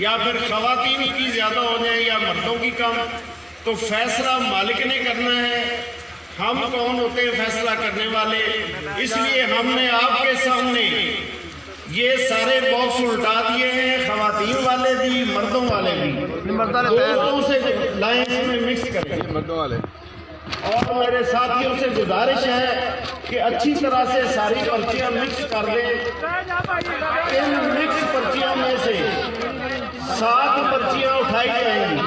या फिर ख़वातीन की ज़्यादा हो जाए या मर्दों की कम। तो फैसला मालिक ने करना है। हम कौन होते हैं फैसला करने वाले? इसलिए हमने आपके सामने ये सारे बॉक्स उल्टा दिए हैं, ख़वातीन वाले भी मर्दों वाले भी। दोस्तों से लाएं, इसमें मिक्स करें मर्दों वाले। और मेरे साथियों से गुजारिश है कि अच्छी तरह से सारी पर्चियां मिक्स कर दें। इन मिक्स पर्चियों में से 7 पर्चियां उठाई जाएंगी।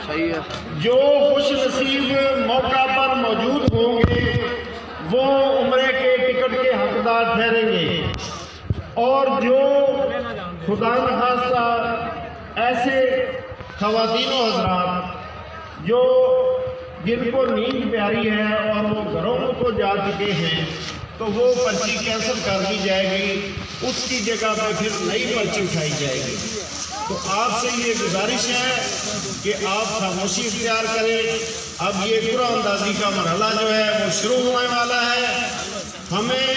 सही है। जो खुश नसीब मौका पर मौजूद होंगे वो उम्रे के टिकट के हकदार ठहरेंगे, और जो खुदा न खास्ता ऐसे ख़वातीनो हज़रात जो जिनको नींद प्यारी है और वो घरों को जा चुके हैं, तो वो पर्ची कैंसिल कर दी जाएगी, उसकी जगह पर फिर नई पर्ची उठाई जाएगी। तो आपसे ये गुजारिश है कि आप खामोशी इख्तियार करें। अब ये कुरानंदाजी का मरहला जो है वो शुरू होने वाला है। हमें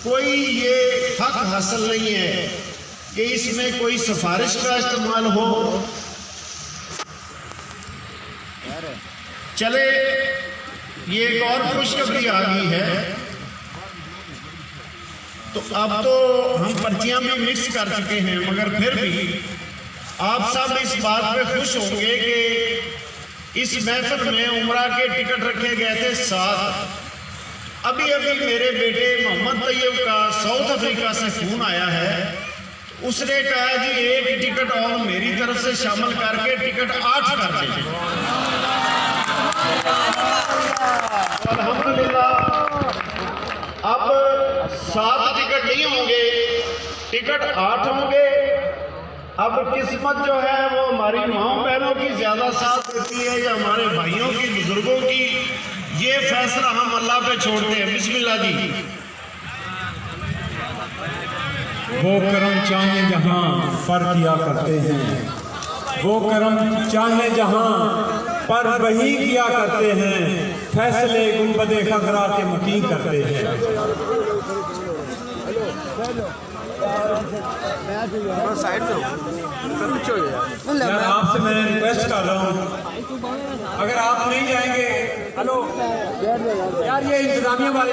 कोई ये हक हासिल नहीं है कि इसमें कोई सिफारिश का इस्तेमाल हो। चले, ये एक और खुशखबरी आ गई है। तो अब तो हम पर्चियां भी मिक्स कर चुके हैं, मगर फिर भी आप सब इस बात पे खुश होंगे कि इस महफिल में उम्रा के टिकट रखे गए थे 7। अभी अभी मेरे बेटे मोहम्मद तैयब का साउथ अफ्रीका से फोन आया है। उसने कहा जी एक टिकट और मेरी तरफ से शामिल करके टिकट 8 कर दें। अल्हम्दुलिल्लाह अब 7 टिकट नहीं होंगे, टिकट 8 होंगे। अब किस्मत जो है वो हमारी माओ बहनों की ज्यादा साथ देती है या हमारे भाइयों की, बुजुर्गों की, ये फैसला हम अल्लाह पे छोड़ते हैं। बिस्मिल्लाह जी। वो करम चाहे जहां पर किया करते हैं, वो करम चाहे जहां पर वही किया करते हैं, फैसले गुंबदे खगरा के मुकीम करते हैं। साइड में यार आपसे मैं रिक्वेस्ट कर रहा हूँ, अगर आप नहीं जाएंगे, हेलो यार ये इंतजामिया वाले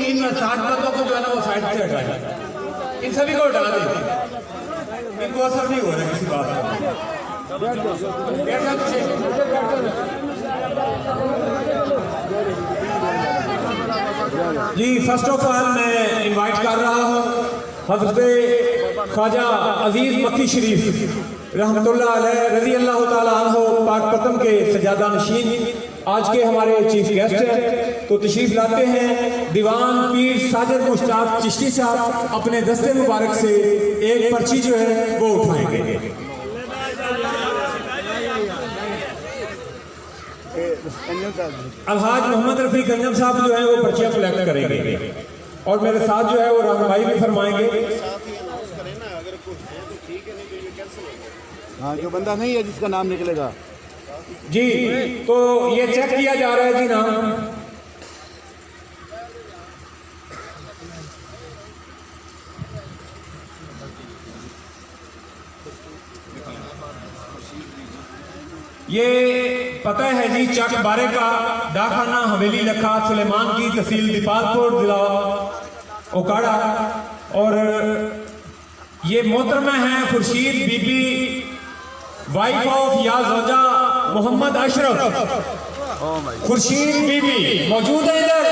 इन 60 बंदों को जो है ना वो साइड से हटाएं, इन सभी को हटा दें, इनको असर नहीं हो रहा किसी बात का। जी फर्स्ट ऑफ ऑल मैं इनवाइट कर रहा हूँ हज़रत ख्वाजा अजीज मक्की शरीफ रहमतुल्लाह अलैह रज़ी अल्लाह ताला अन्हु पाक पतम के सजादा नशीन आज के हमारे चीफ गेस्ट हैं। तो तशरीफ लाते हैं दीवान पीर साजिद मुश्ताक चिश्ती साहब, अपने दस्ते मुबारक से एक पर्ची जो है वो उठाएंगे। अलहाज मोहम्मद रफी गंजम साहब जो है वो पर्चियां कलेक्ट करेंगे और मेरे साथ जो है वो रहनुमाई भी फरमाएंगे। हाँ, जो बंदा नहीं है जिसका नाम निकलेगा जी, तो ये चेक किया जा रहा है जी नाम। ये पता है जी चक बारे का डाखाना हवेली लखा सुलेमान की तहसील दीपालपुर जिला ओकाड़ा, और ये मोहतरमा है खुर्शीद बीबी वाइफ ऑफ याजौजा मोहम्मद अशरफ। खुर्शीद बीबी मौजूद है इधर?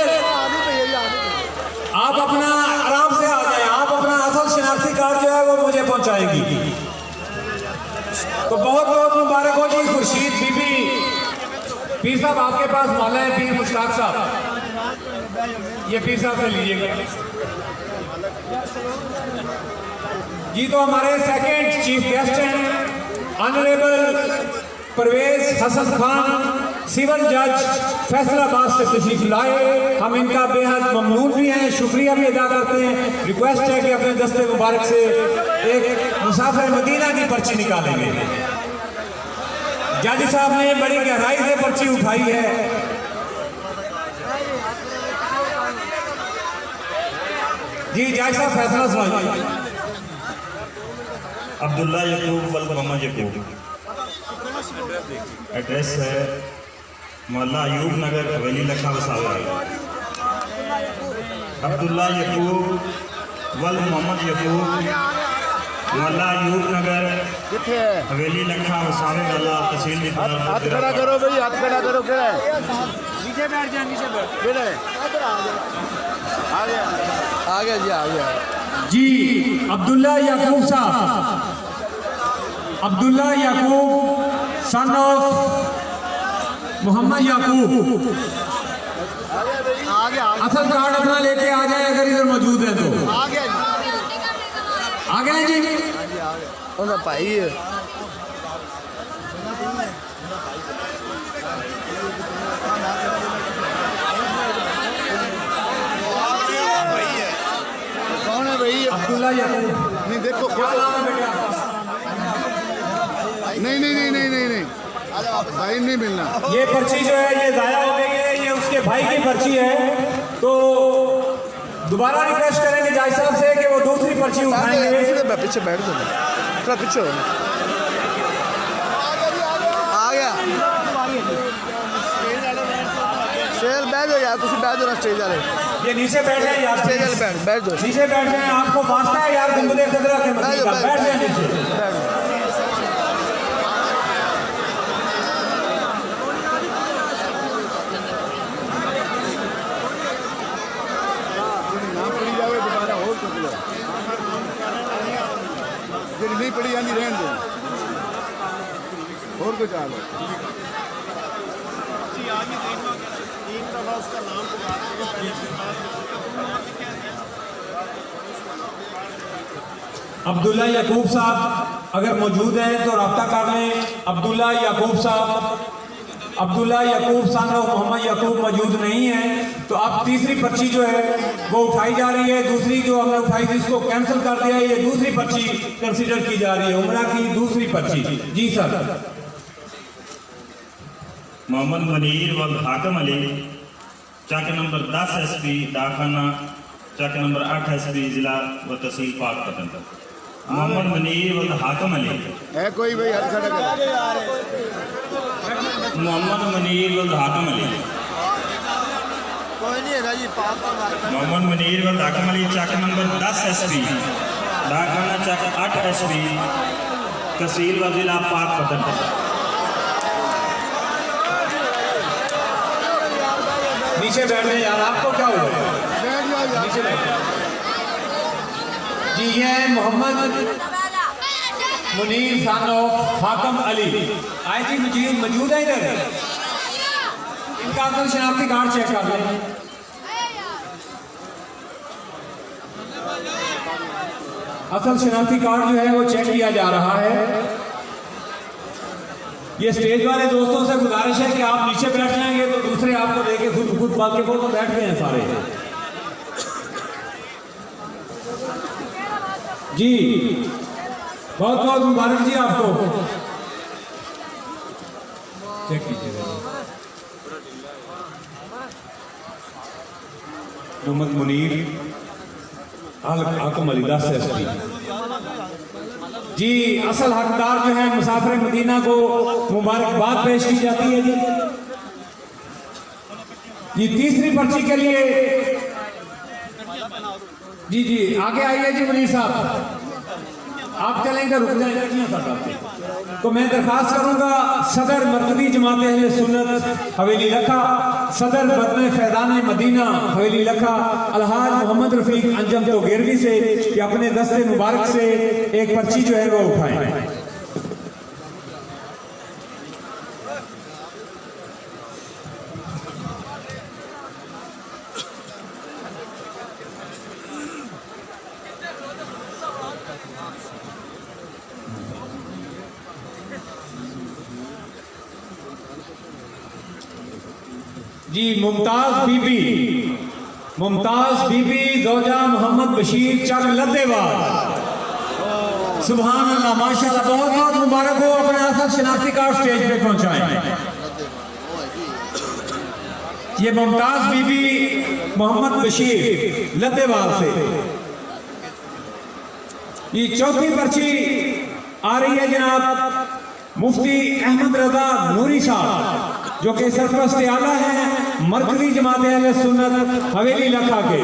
आप अपना आराम से आ जाए, आप अपना असल शनाख्ती कार्ड जो है वो मुझे पहुंचाएंगी। तो बहुत बहुत मुबारक हो जी खुर्शीद बीबी। पीर साहब आपके पास माला है, पीर मुश्ताक साहब, ये पीर साहब से लीजिएगा जी। तो हमारे सेकंड चीफ गेस्ट हैं ऑनरेबल परवेज हसन खान सिविल जज फैसलाबाद से तशरीफ लाए। हम इनका बेहद ममनून भी हैं, शुक्रिया भी अदा करते हैं। रिक्वेस्ट है कि अपने दस्ते मुबारक से एक मुसाफिर मदीना की पर्ची निकालेंगे। जज साहब ने बड़ी गहराई से पर्ची उठाई है। जी जज साहब फैसला सुनाइए। अब्दुल्ला यकूब वल मोहम्मद यकूब, एड्रेस है मोहल्ला अयूब नगर, हवेली लखा वसावा। अब्दुल्ला यकूब वल मोहम्मद यकूब, मोहल्ला अयूब नगर, हवेली लखा वसावे वाला, तहसील हाथ खड़ा करो भाई, हाथ खड़ा करो। क्या है? नीचे बैठ जाए, नीचे बैठ। फिर है आ गया जी, आ गया जी। अब्दुल्ला याकूब साहब, अब्दुल्ला याकूब सन ऑफ मोहम्मद याकूब, आ गया। असल कार्ड अपना लेके आ जाए अगर इधर मौजूद है तो। आ गया जी, आ गए जी। उनका भाई है। कौन है भाई? अब्दुल्ला याकूब। नहीं देखो, क्या नाम है बेटा? नहीं भाई नहीं मिलना। ये पर्ची जो है ये जाया हो गई है, ये उसके भाई की पर्ची है। तो दोबारा रिक्वेस्ट करेंगे जज साहब से कि वो दूसरी पर्ची उठाएंगे। पीछे बैठ दो, थोड़ा पीछे हो। आ गया शेर, बैठ जाओ यार, तुम बैठ जाओ स्टेज वाले। ये नीचे बैठ जाए यार, स्टेज वाले बैठ जाओ, नीचे बैठ जाए। आपको वास्ता है यार, गुंबदे खतरा के मस्जिद का, बैठ जाए नीचे। बैठ जाओ। नहीं पड़ी यानी रहने दो, और कुछ आ लो। अब्दुल्ला याकूब साहब अगर मौजूद हैं तो रब्ता कर लें। अब्दुल्ला याकूब साहब, अब्दुल्ला याकूब सन ऑफ मोहम्मद याकूब मौजूद नहीं है। तो अब तीसरी पर्ची जो है वो उठाई जा रही है। दूसरी जो हमने उठाई थी इसको कैंसिल कर दिया है। ये दूसरी पर्ची कंसीडर की जा रही है, उमरा की दूसरी पर्ची। जी सर। मोहम्मद मनीर व हाकम अली, चक नंबर 10 SP डाकखाना, चक नंबर 8 SP जिला व तहसील पाकपतन। मोहम्मद मनीर व हाकम अली है कोई भाई? हाथ खड़ा कर। मोहम्मद मनीर व हाकम अली, कोई नहीं है जी। मोहम्मद मनीर व हाकम अली, चक नंबर 10 SP डाकखाना, चक 8 SP तहसील व जिला पाकपतन। नीचे बैठ जाए यार, आपको क्या हुआ? बैठ जाओ यार। नीचे बैठ। जी ये मोहम्मद मुनीर सन ऑफ हाकम अली आए जी, मौजूद है इधर। इनका असल शनाख्ती कार्ड चेक कर लें। असल शनाख्ती कार्ड जो है वो चेक किया जा रहा है। ये स्टेज वाले दोस्तों से गुजारिश है कि आप नीचे बैठ जाएंगे तो दूसरे आपको देखे खुद बाकी वो तो बैठ गए हैं सारे। जी बहुत बहुत मुबारक जी आपको। चेक कीजिएगा। मोहम्मद मुनीर हाकम अली 10 SP। जी असल हकदार जो है मुसाफिर मदीना को मुबारकबाद पेश की जाती है जी। ये तीसरी पर्ची के लिए जी आगे आइए जी। मुनीर साहब आप चलेंगे, रुक जाएंगे। तो मैं दरखास्त करूंगा सदर मरकजी जमात अहले सुन्नत हवेली लखा, सदर बदन फैजान मदीना हवेली लखा अलहाज मोहम्मद रफीक अंजम तो गिरवी से कि अपने दस्ते मुबारक से एक पर्ची जो है वो उठाएं। जी मुमताज बीबी जोजा मोहम्मद बशीर चक लद्देवाल। सुभान अल्लाह, माशाल्लाह, बहुत बहुत मुबारक हो। अपने असद शनाख्ती कार्ड स्टेज पे पहुंचाएं। ये मुमताज बीबी मोहम्मद बशीर लद्देवाल से ये चौथी पर्ची आ रही है जनाब मुफ्ती अहमद रजा नूरी साहब, जो कि सरपरस्त आला है मरकजी जमात अहले सुन्नत हवेली लखा के,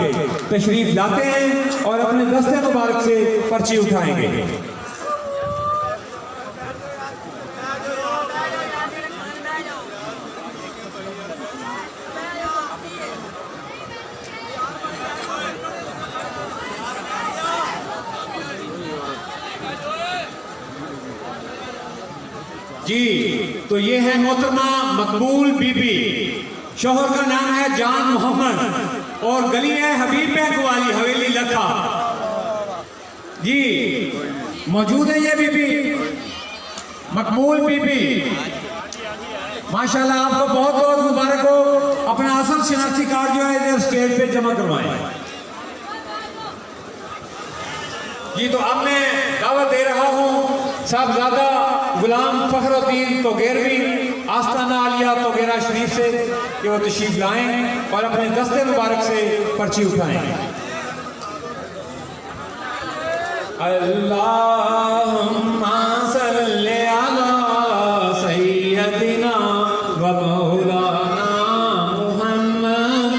तशरीफ लाते हैं और अपने दस्ते मुबारक से पर्ची उठाएंगे। जी, तो ये है मोहतरमा मकबूल बीबी, शोहर का नाम है जान मोहम्मद और गली है हबीब बैंक वाली हवेली लखा। जी मौजूद है ये बीबी मकबूल बीबी, माशाल्लाह, आपको बहुत बहुत मुबारक हो। अपना असल शनाख्ती कार्ड जो है इधर स्टेज पे जमा करवाएं। जी, तो अब मैं दावत दे रहा हूँ साहबजादा गुलाम फखरुद्दीन तोगेरवी आस्ताना आलिया तोगेरा शरीफ से कि वो तशरीफ लाएं और अपने दस्ते मुबारक से पर्ची उठाएं। अल्लाहुम्मा सल्ली अला सय्यदिना व मौलाना मुहम्मद।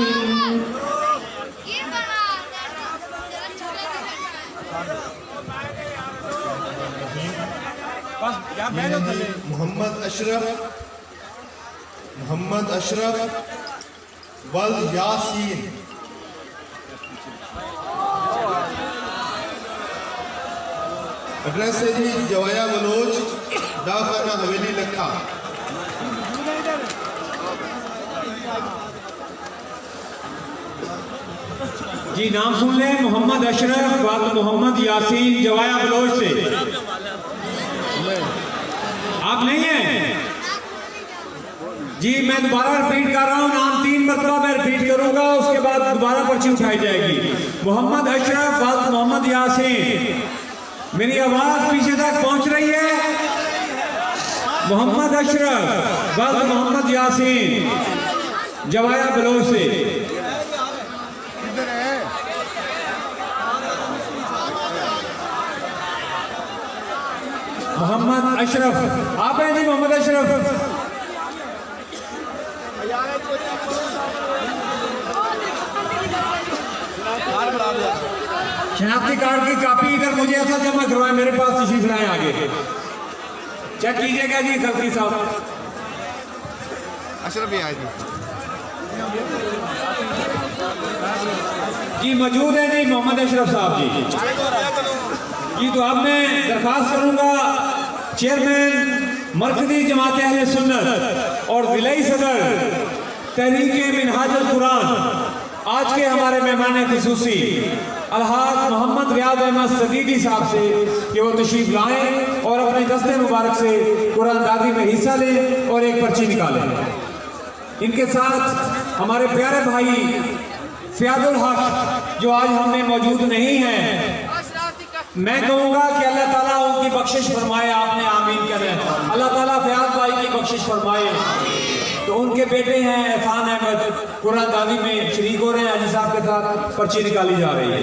मोहम्मद अशरफ वल यासीन। एड्रेस है जी जवाया बलोच, डाकखाना हवेली लखा। जी, नाम सुन लें, मोहम्मद अशरफ वल मोहम्मद यासीन जवाया बलोच से। आप नहीं हैं? जी, मैं दोबारा रिपीट कर रहा हूँ, नाम 3 मरतबा मैं रिपीट करूंगा, उसके बाद दोबारा पर्ची उठाई जाएगी। मोहम्मद अशरफ वल मोहम्मद यासीन। मेरी आवाज पीछे तक पहुंच रही है? मोहम्मद अशरफ वल मोहम्मद यासीन जवाया बलोच से। मोहम्मद अशरफ, आप हैं जी? मोहम्मद अशरफ, शनाख्ती कार्ड की कॉपी इधर मुझे ऐसा जमा करवाएं, मेरे पास तशरीफ लाएं आगे। चेक कीजिएगा जी खलकी साहब। अशरफ भी आए जी मौजूद है जी मोहम्मद अशरफ साहब जी। जी, तो अब मैं दरख्वास्त करूंगा चेयरमैन मरकजी जमात अहले सुन्नत और जिलाई सदर तहरीक मिनहाजुल कुरान, आज के हमारे मेहमान खुसूसी अलहाज मोहम्मद रियाद अहमद सदीदी साहब से कि वो तशरीफ लाएं और अपने दस्ते मुबारक से कुरान दादी में हिस्सा लें और एक पर्ची निकालें। इनके साथ हमारे प्यारे भाई फ़ियादुल हक जो आज हमें मौजूद नहीं हैं, मैं कहूँगा कि अल्लाह ताला उनकी बख्शिश फरमाए। आपने आमीन करें। अल्लाह ताला फ़ियाद भाई की बख्शिश फरमाए। तो उनके बेटे हैं एहसान अहमद, कुरान दादी में शरीक हो रहे हैं। हाजी साहब के साथ पर्ची निकाली जा रही है।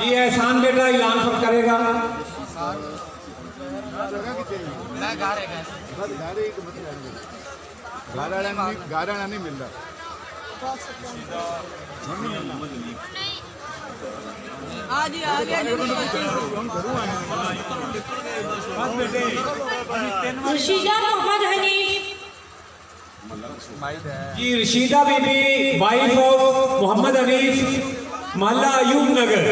जी, एहसान बेटा ऐलान करेगा। गारा नहीं मिल रहा। रशीदा मोहम्मद हनीफ। जी, रशीदा बीबी वाइफ ऑफ मोहम्मद हनीफ, मोहल्ला अयूब नगर,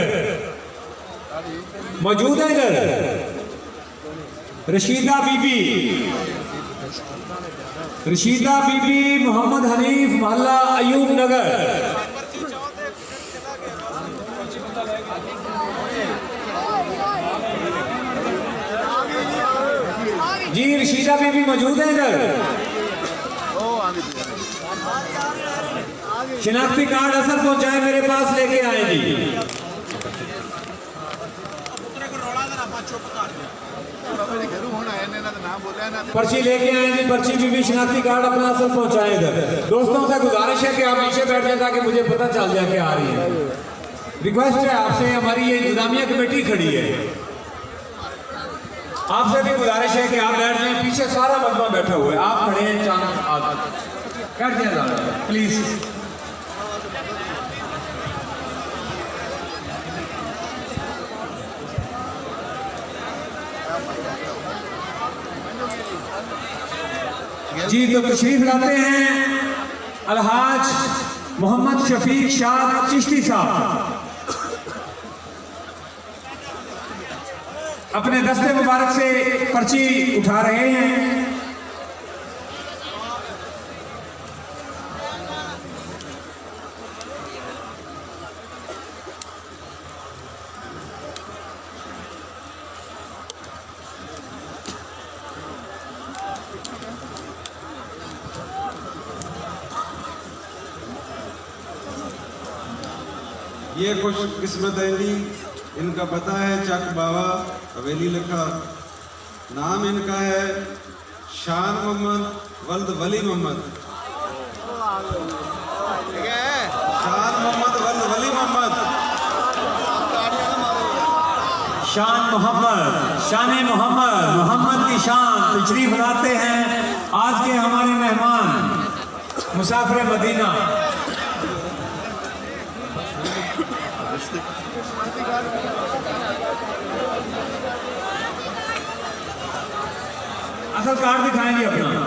मौजूद है इधर। रशीदा बीबी रशीदा बीबी मोहम्मद हनीफ मोहल्ला अयूब नगर। जी रशीदा बीबी मौजूद है इधर? शिनाख्ती कार्ड असर पहुंचाए मेरे पास लेके आए जी। पर्ची लेके आए जी, पर्ची बीबी शिनाख्ती कार्ड अपना असर पहुंचाए इधर। दोस्तों से गुजारिश है कि आप नीचे बैठ जाए ताकि मुझे पता चल जाए कि आ रही है। रिक्वेस्ट है आपसे, हमारी ये इंतजामिया कमेटी खड़ी है, आपसे भी गुजारिश है कि आप बैठ जाएं। पीछे सारा मजमा बैठा हुआ है, आप खड़े हैं, चांद बैठ जाए प्लीज। जी तो तशरीफ लाते हैं अलहाज मोहम्मद शफीक शाह चिश्ती साहब, अपने दस्ते मुबारक से पर्ची उठा रहे हैं। ये खुश किस्मत है जी, इनका पता है चक बाबा हवेली लिखा। नाम इनका है शान मोहम्मद वल्द वली मोहम्मद। शान मोहम्मद वल्द वली मोहम्मद। शान मोहम्मद, शान मोहम्मद, मोहम्मद की शान तशरीफ लाते हैं आज के हमारे मेहमान मुसाफिर मदीना। असल कार्ड दिखाएंगे अपना।